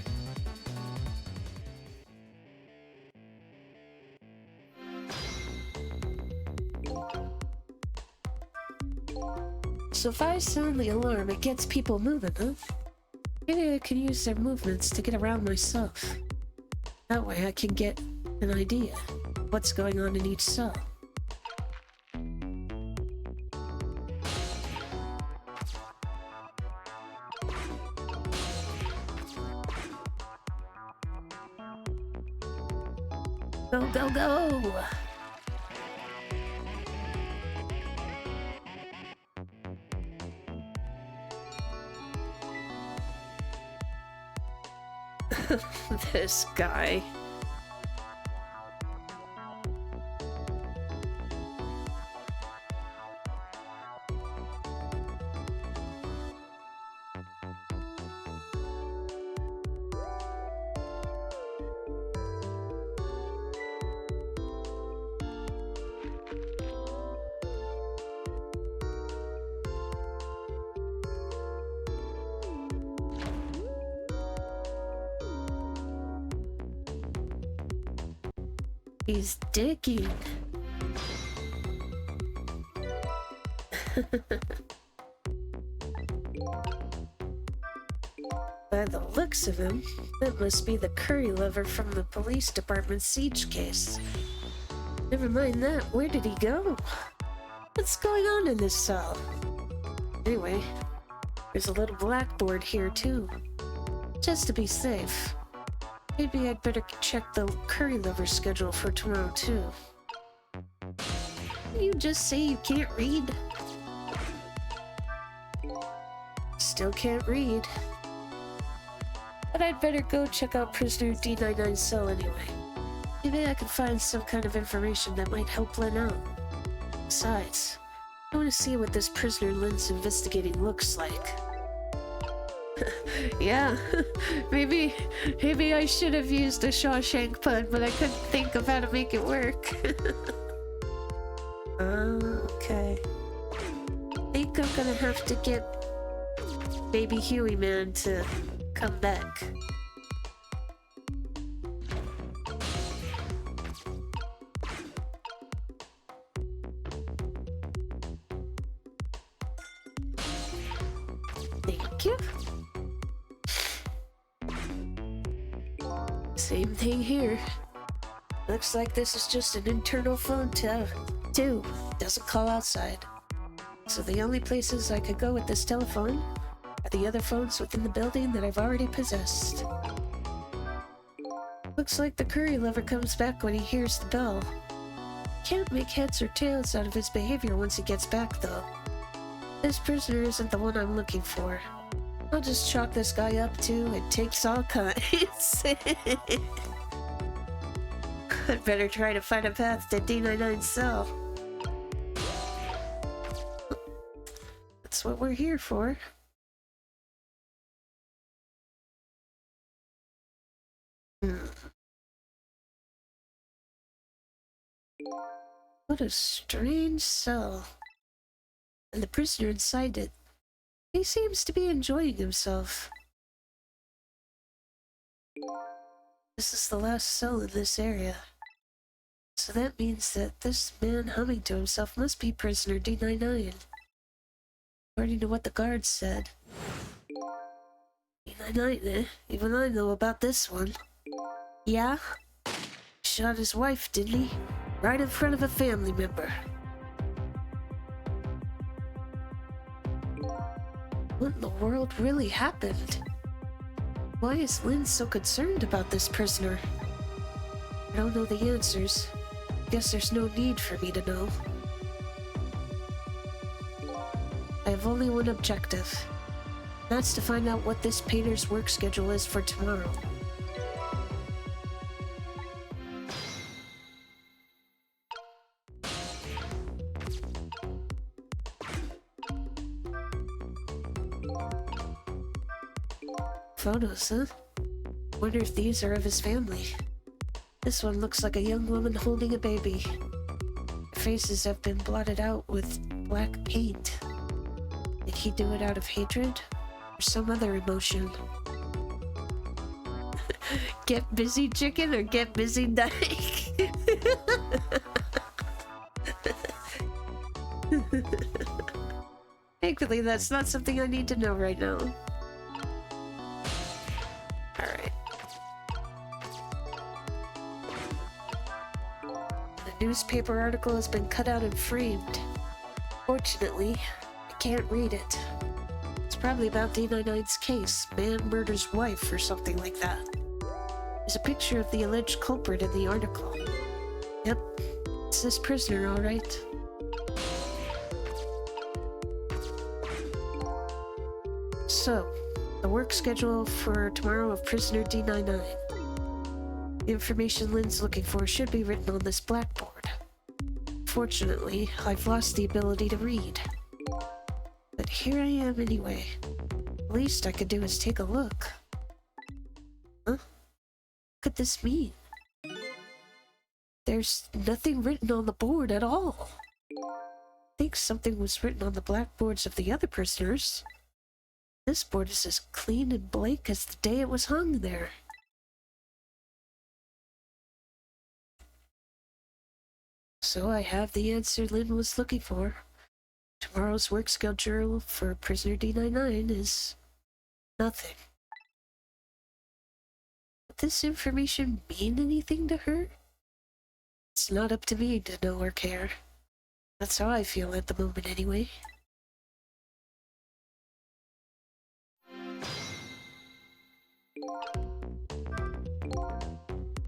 So if I sound the alarm, it gets people moving, huh? Maybe I can use their movements to get around myself. That way I can get an idea of what's going on in each cell. Go, go, go! This guy. He's digging. By the looks of him, that must be the curry lover from the police department siege case. Never mind that, where did he go? What's going on in this cell? Anyway, there's a little blackboard here too. Just to be safe. Maybe I'd better check the curry lover schedule for tomorrow too. You just say you can't read? Still can't read. But I'd better go check out prisoner D99's cell anyway. Maybe I can find some kind of information that might help Lynn out. Besides, I want to see what this prisoner Lynn's investigating looks like. Yeah, maybe I should have used a Shawshank pun, but I couldn't think of how to make it work. Okay. Think I'm gonna have to get Baby Huey Man to come back. Thank you. Same thing here. Looks like this is just an internal phone too. Doesn't call outside. So the only places I could go with this telephone are the other phones within the building that I've already possessed. Looks like the curry lover comes back when he hears the bell. Can't make heads or tails out of his behavior once he gets back though. This prisoner isn't the one I'm looking for. I'll just chalk this guy up to it takes all kinds. I'd better try to find a path to D99's cell. That's what we're here for. What a strange cell. And the prisoner inside it, he seems to be enjoying himself. This is the last cell in this area. So that means that this man humming to himself must be prisoner D99. According to what the guards said. D99, eh? Even I know about this one. Yeah? Shot his wife, didn't he? Right in front of a family member. What in the world really happened? Why is Lynn so concerned about this prisoner? I don't know the answers. Guess there's no need for me to know. I have only one objective. That's to find out what this painter's work schedule is for tomorrow. Photos, huh? Wonder if these are of his family. This one looks like a young woman holding a baby. Their faces have been blotted out with black paint. Did he do it out of hatred? Or some other emotion? Get busy, chicken, or get busy, dying? Thankfully, that's not something I need to know right now. Alright. The newspaper article has been cut out and framed. Fortunately, I can't read it. It's probably about D99's case. Man murders wife or something like that. There's a picture of the alleged culprit in the article. Yep, it's this prisoner, alright. So, the work schedule for tomorrow of prisoner D99. The information Lynn's looking for should be written on this blackboard. Fortunately, I've lost the ability to read. But here I am anyway. The least I could do is take a look. Huh? What could this mean? There's nothing written on the board at all. I think something was written on the blackboards of the other prisoners. This board is as clean and blank as the day it was hung there. So I have the answer Lynn was looking for. Tomorrow's work schedule for prisoner D99 is nothing. Would this information mean anything to her? It's not up to me to know or care. That's how I feel at the moment, anyway.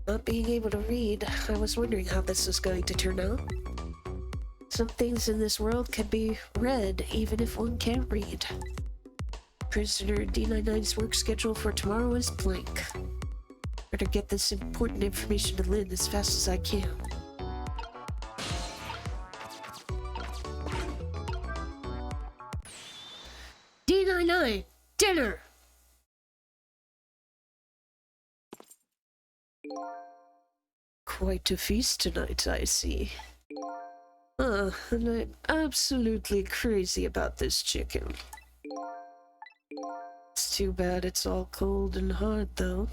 Not being able to read, I was wondering how this was going to turn out. Some things in this world can be read even if one can't read. Prisoner D99's work schedule for tomorrow is blank. Better get this important information to Lynn as fast as I can. D99, dinner! Quite a feast tonight, I see. And I'm absolutely crazy about this chicken. It's too bad it's all cold and hard, though.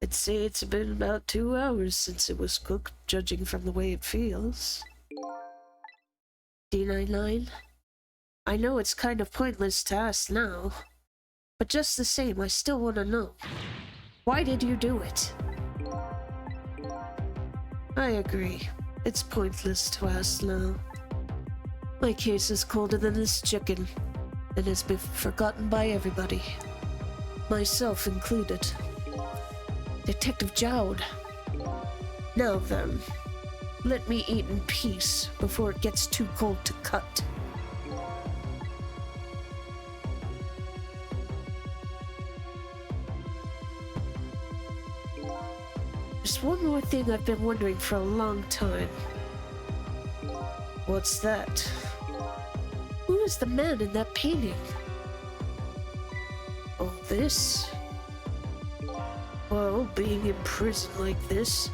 I'd say it's been about 2 hours since it was cooked, judging from the way it feels. D99? I know it's kind of pointless to ask now, but just the same, I still want to know. Why did you do it? I agree. It's pointless to ask now. My case is colder than this chicken, and has been forgotten by everybody. Myself included. Detective Jowd. Now then, let me eat in peace before it gets too cold to cut. There's one more thing I've been wondering for a long time. What's that? Who is the man in that painting? Oh, this? Well, being in prison like this,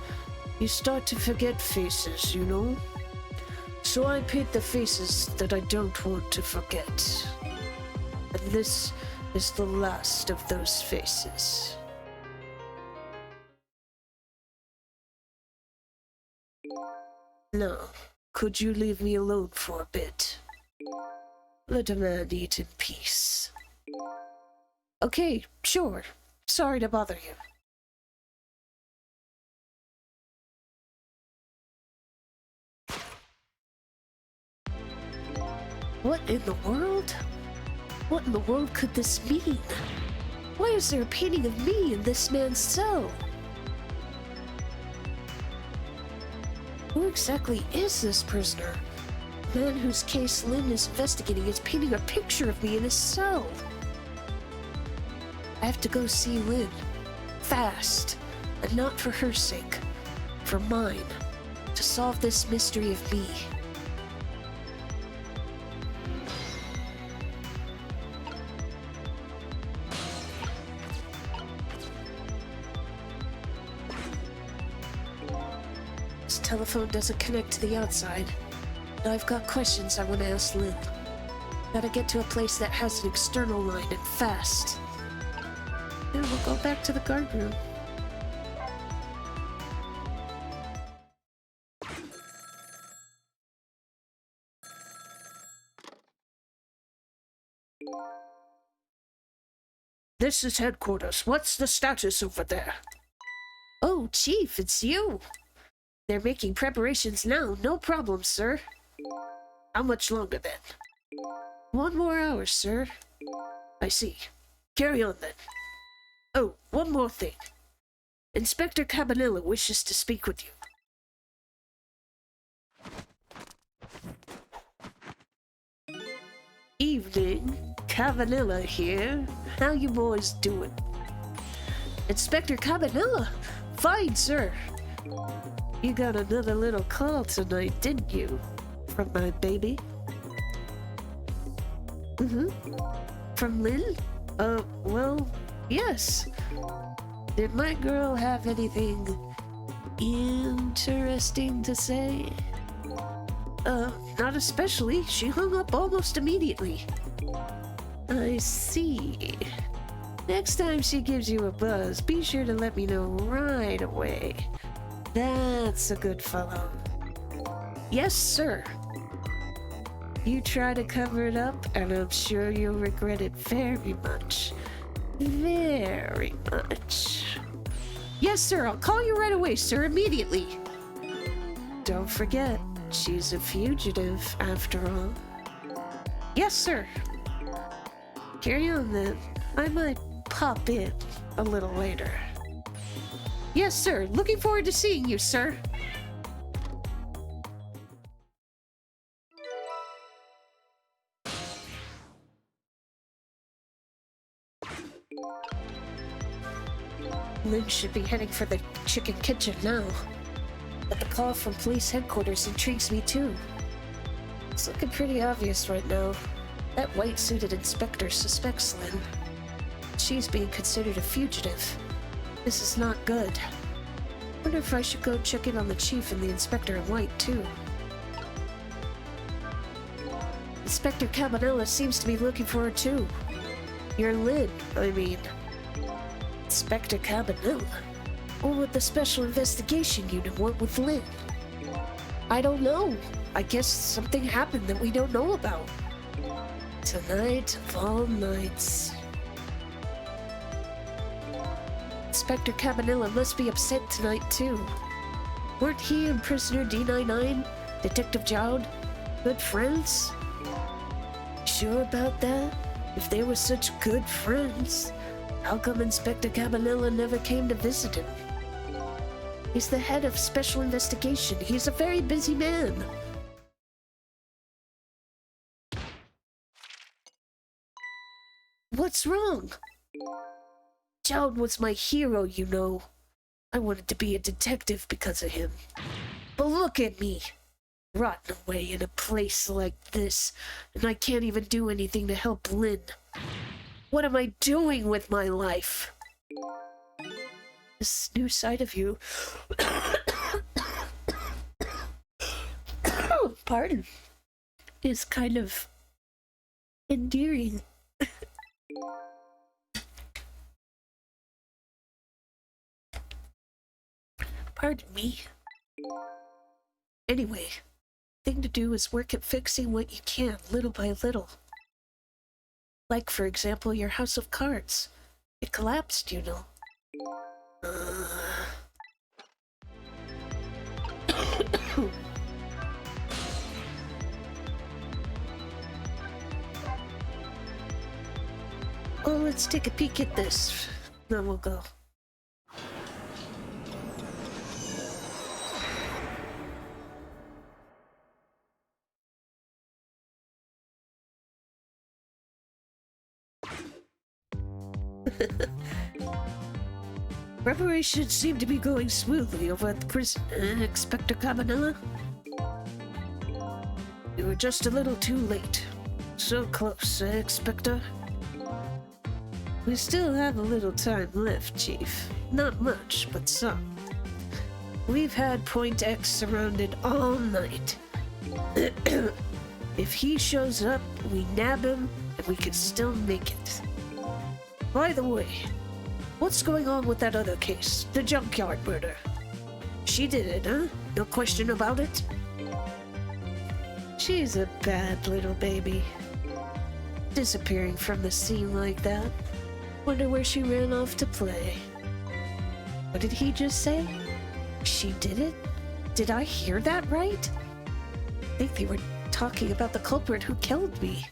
you start to forget faces, you know? So I paint the faces that I don't want to forget. And this is the last of those faces. Now, could you leave me alone for a bit? Let a man eat in peace. Okay, sure. Sorry to bother you. What in the world? What in the world could this mean? Why is there a painting of me in this man's cell? Who exactly is this prisoner? The man whose case Lynn is investigating is painting a picture of me in his cell. I have to go see Lynn. Fast. And not for her sake. For mine. To solve this mystery of me. This telephone doesn't connect to the outside. And I've got questions I want to ask Lynn. Gotta get to a place that has an external line and fast. Then we'll go back to the guard room. This is headquarters. What's the status over there? Oh, Chief, it's you. They're making preparations now. No problem, sir. How much longer then? 1 more hour, sir. I see. Carry on then. Oh, one more thing. Inspector Cabanilla wishes to speak with you. Evening. Cabanilla here. How you boys doing? Inspector Cabanilla? Fine, sir. You got another little call tonight, didn't you? From my baby? From Lynn? Well, yes. Did my girl have anything interesting to say? Not especially. She hung up almost immediately. I see. Next time she gives you a buzz, be sure to let me know right away. That's a good fellow. Yes, sir. You try to cover it up, and I'm sure you'll regret it very much. Very much. Yes, sir. I'll call you right away, sir. Immediately. Don't forget, She's a fugitive, after all. Yes, sir. Carry on then. I might pop in a little later. Yes, sir. Looking forward to seeing you, sir. Lynn should be heading for the chicken kitchen now. But the call from police headquarters intrigues me too. It's looking pretty obvious right now. That white-suited inspector suspects Lynn. She's being considered a fugitive. This is not good. Wonder if I should go check in on the chief and the inspector in white too. Inspector Cabanela seems to be looking for her too. You're Lynn, I mean. Inspector Cabanela? What would the Special Investigation Unit want with Lynn? I don't know. I guess something happened that we don't know about. Tonight of all nights. Inspector Cabanela must be upset tonight too. Weren't he and prisoner D99, Detective Jowd, good friends? Sure about that? If they were such good friends, how come Inspector Cabanela never came to visit him? He's the head of Special Investigation. He's a very busy man. What's wrong? Jowd was my hero, you know. I wanted to be a detective because of him. But look at me, rotting away in a place like this, and I can't even do anything to help Lynn. What am I doing with my life? This new side of you... pardon, is kind of endearing. Pardon me. Anyway, thing to do is work at fixing what you can, little by little. Like, for example, your house of cards. It collapsed, you know. Well, let's take a peek at this. Then we'll go. Preparations seem to be going smoothly over at the prison, Inspector Cabanela? You were just a little too late. So close, Inspector? We still have a little time left, Chief. Not much, but some. We've had Point X surrounded all night. If he shows up, we nab him, and we can still make it. By the way, what's going on with that other case, the junkyard murder? She did it, huh? No question about it? She's a bad little baby. Disappearing from the scene like that. Wonder where she ran off to play. What did he just say? She did it? Did I hear that right? I think they were talking about the culprit who killed me.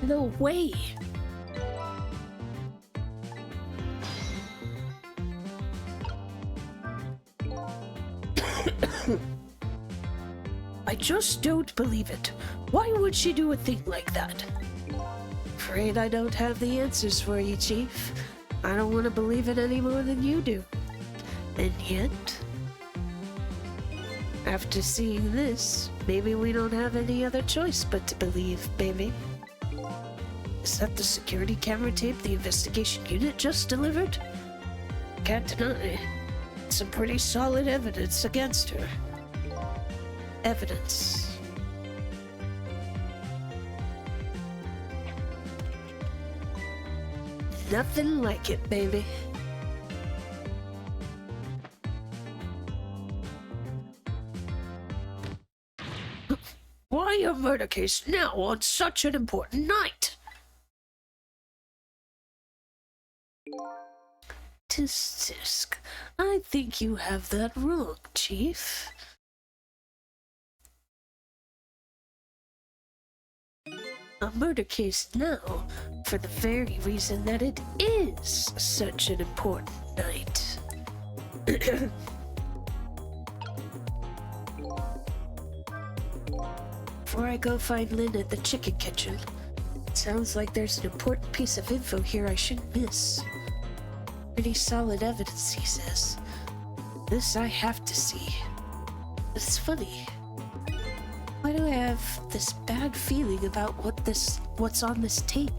No way! I just don't believe it. Why would she do a thing like that? Afraid I don't have the answers for you, Chief. I don't want to believe it any more than you do. And yet, after seeing this, maybe we don't have any other choice but to believe, baby. Is that the security camera tape the investigation unit just delivered? Can't deny. Some pretty solid evidence against her. Evidence. Nothing like it, baby. Why a murder case now on such an important night? Tisk tisk. I think you have that wrong, Chief. a murder case now for the very reason that it is such an important night. Before I go find Lynn at the chicken kitchen, it sounds like there's an important piece of info here I shouldn't miss. Pretty solid evidence, he says. This I have to see. It's funny. Why do I have this bad feeling about what's on this tape?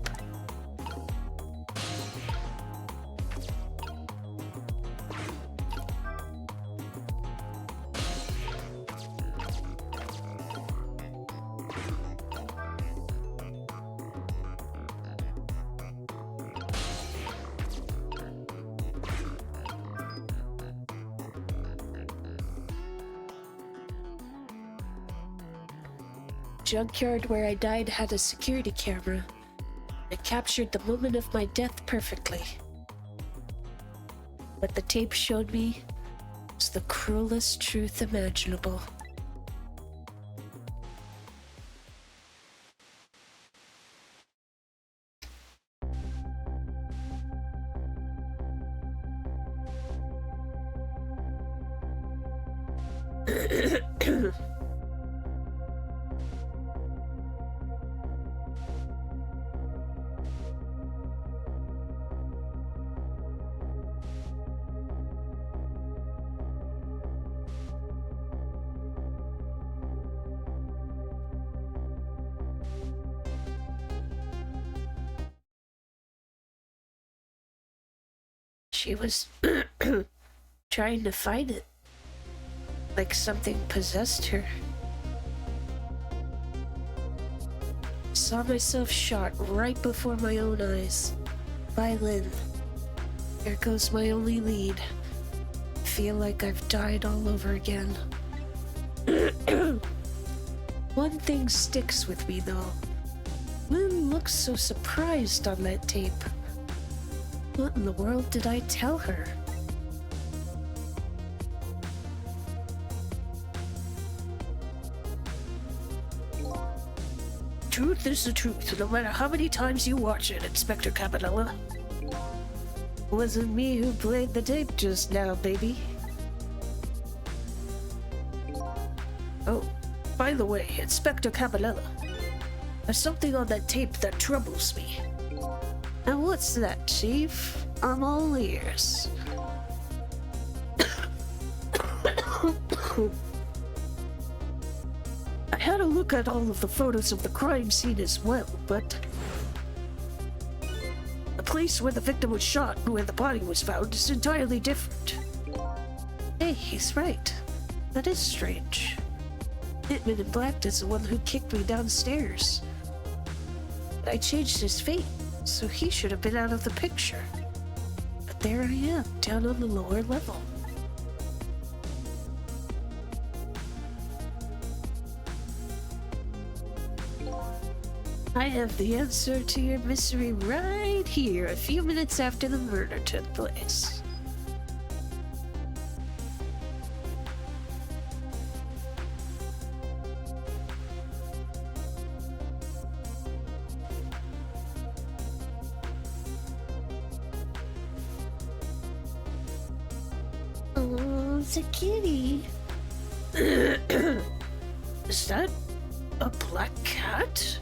Junkyard where I died had a security camera. It captured the moment of my death perfectly. What the tape showed me was the cruelest truth imaginable. She was trying to fight it, like something possessed her. Saw myself shot right before my own eyes. By Lynn. Here goes my only lead. Feel like I've died all over again. One thing sticks with me though. Lynn looks so surprised on that tape. What in the world did I tell her? Truth is the truth, no matter how many times you watch it, Inspector Cabanela. Wasn't me who played the tape just now, baby. Oh, by the way, Inspector Cabanela, there's something on that tape that troubles me. Now what's that, Chief? I'm all ears. I had a look at all of the photos of the crime scene as well, but the place where the victim was shot and where the body was found is entirely different. Hey, he's right. That is strange. Hitman in Black is the one who kicked me downstairs. I changed his fate, so he should have been out of the picture. But there I am, down on the lower level. I have the answer to your mystery right here, a few minutes after the murder took place. Oh, it's a kitty. Is that a black cat?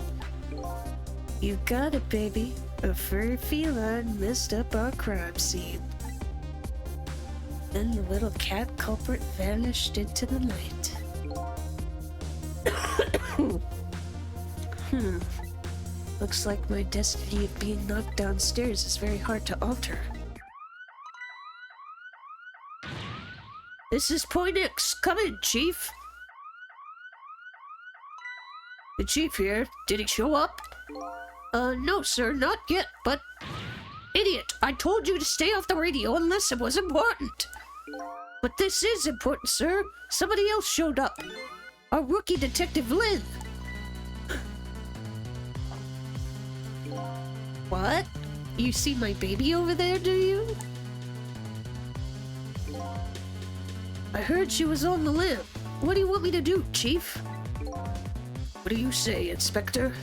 You got it, baby. A furry feline messed up our crime scene. Then the little cat culprit vanished into the night. Looks like my destiny of being knocked downstairs is very hard to alter. This is Point X. Come in, Chief. The Chief here. Did he show up? No, sir, not yet, but... Idiot, I told you to stay off the radio unless it was important. But this is important, sir. Somebody else showed up. Our rookie detective, Lynn. What? You see my baby over there, do you? I heard she was on the limb. What do you want me to do, Chief? What do you say, Inspector?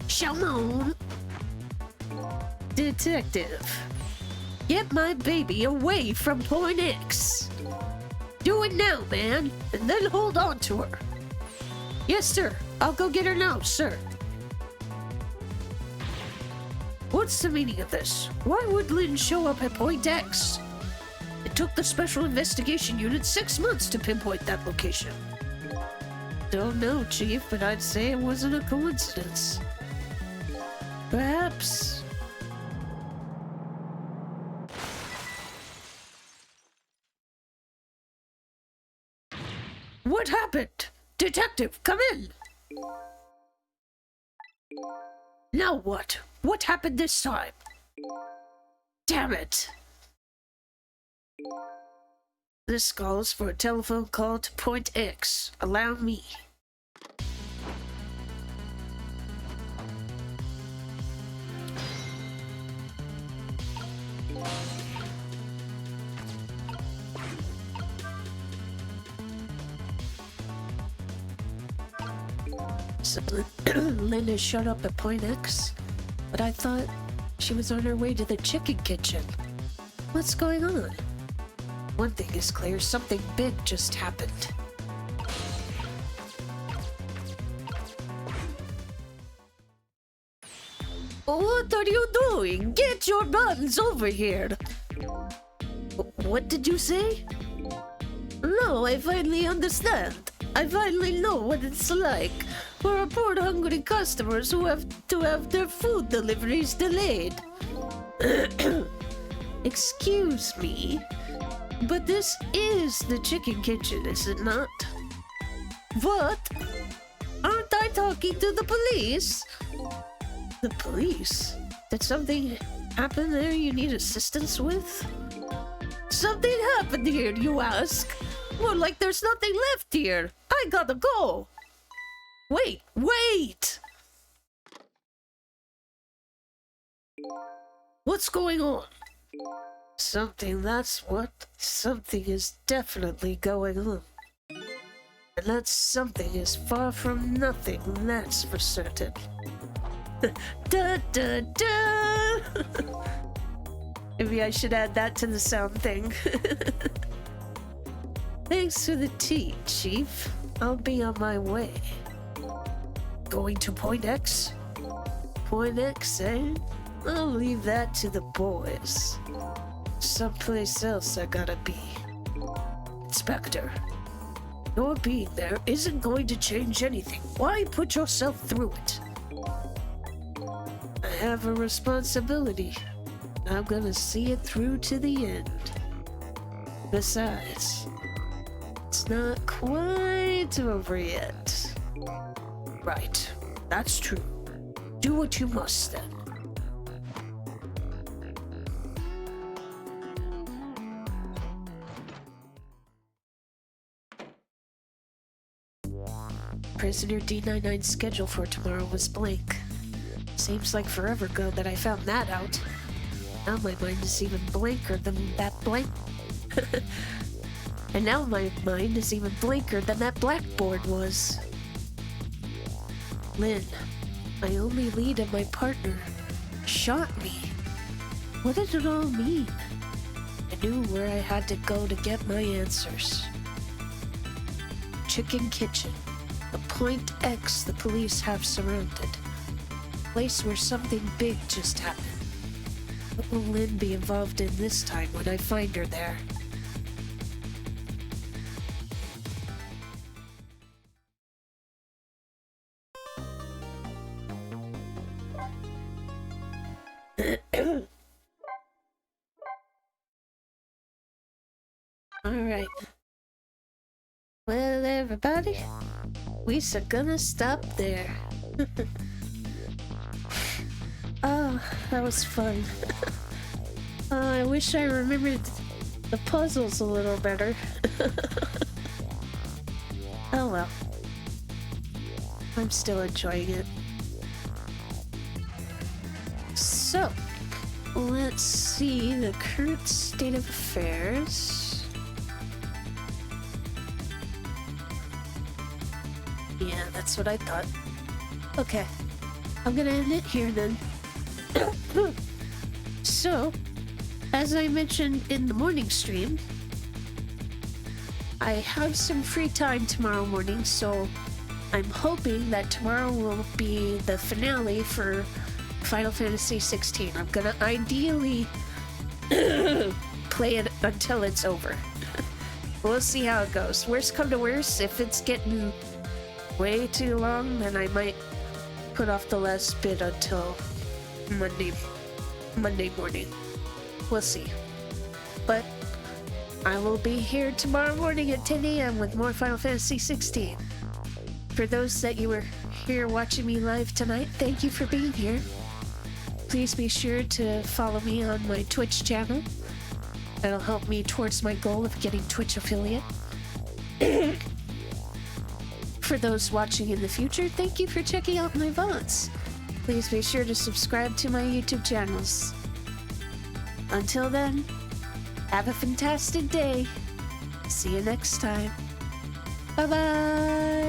Shalom. Detective, get my baby away from Point X. Do it now, man, and then hold on to her. Yes, sir. I'll go get her now, sir. What's the meaning of this? Why would Lynn show up at Point X? It took the Special Investigation Unit 6 months to pinpoint that location. Don't know, Chief, but I'd say it wasn't a coincidence. Perhaps... What happened? Detective, come in! Now what? What happened this time? Damn it! This calls for a telephone call to Point X. Allow me. So, Lynn has showed up at Point X, but I thought she was on her way to the chicken kitchen. What's going on? One thing is clear, something big just happened. What are you doing? Get your buns over here! What did you say? No, I finally understand. I finally know what it's like for our poor hungry customers who have to have their food deliveries delayed. Excuse me, but this is the chicken kitchen, is it not? What? Aren't I talking to the police? The police? Did something happen there you need assistance with? Something happened here, you ask? More like there's nothing left here. I gotta go. Wait! What's going on? Something, that's what. Something is definitely going on. And that something is far from nothing, that's for certain. Da da da! Maybe I should add that to the sound thing. Thanks for the tea, Chief. I'll be on my way. Going to Point X? Point X, eh? I'll leave that to the boys. Someplace else I gotta be. Inspector, your being there isn't going to change anything. Why put yourself through it? I have a responsibility. I'm gonna see it through to the end. Besides, it's not quite over yet. Right, that's true. Do what you must then. Prisoner D99's schedule for tomorrow was blank. Seems like forever ago that I found that out. Now my mind is even blanker than that blank. And now my mind is even blanker than that blackboard was. Lynn, my only lead and my partner, shot me. What did it all mean? I knew where I had to go to get my answers. Chicken Kitchen, the Point X the police have surrounded. Place where something big just happened. What will Lynn be involved in this time when I find her there? Alright. Well, everybody, we's gonna stop there. Oh, that was fun. I wish I remembered the puzzles a little better. Oh well. I'm still enjoying it. So, let's see the current state of affairs. Yeah, that's what I thought. Okay. I'm gonna end it here then. So, as I mentioned in the morning stream, I have some free time tomorrow morning, so I'm hoping that tomorrow will be the finale for Final Fantasy 16. I'm gonna ideally play it until it's over. We'll see how it goes. Worst come to worst, if it's getting way too long, then I might put off the last bit until Monday morning. We'll see. But I will be here tomorrow morning at 10 a.m. with more Final Fantasy 16. For those that you were here watching me live tonight, thank you for being here. Please be sure to follow me on my Twitch channel. That'll help me towards my goal of getting Twitch affiliate. For those watching in the future, thank you for checking out my VODs. Please be sure to subscribe to my YouTube channels. Until then, have a fantastic day. See you next time. Bye-bye!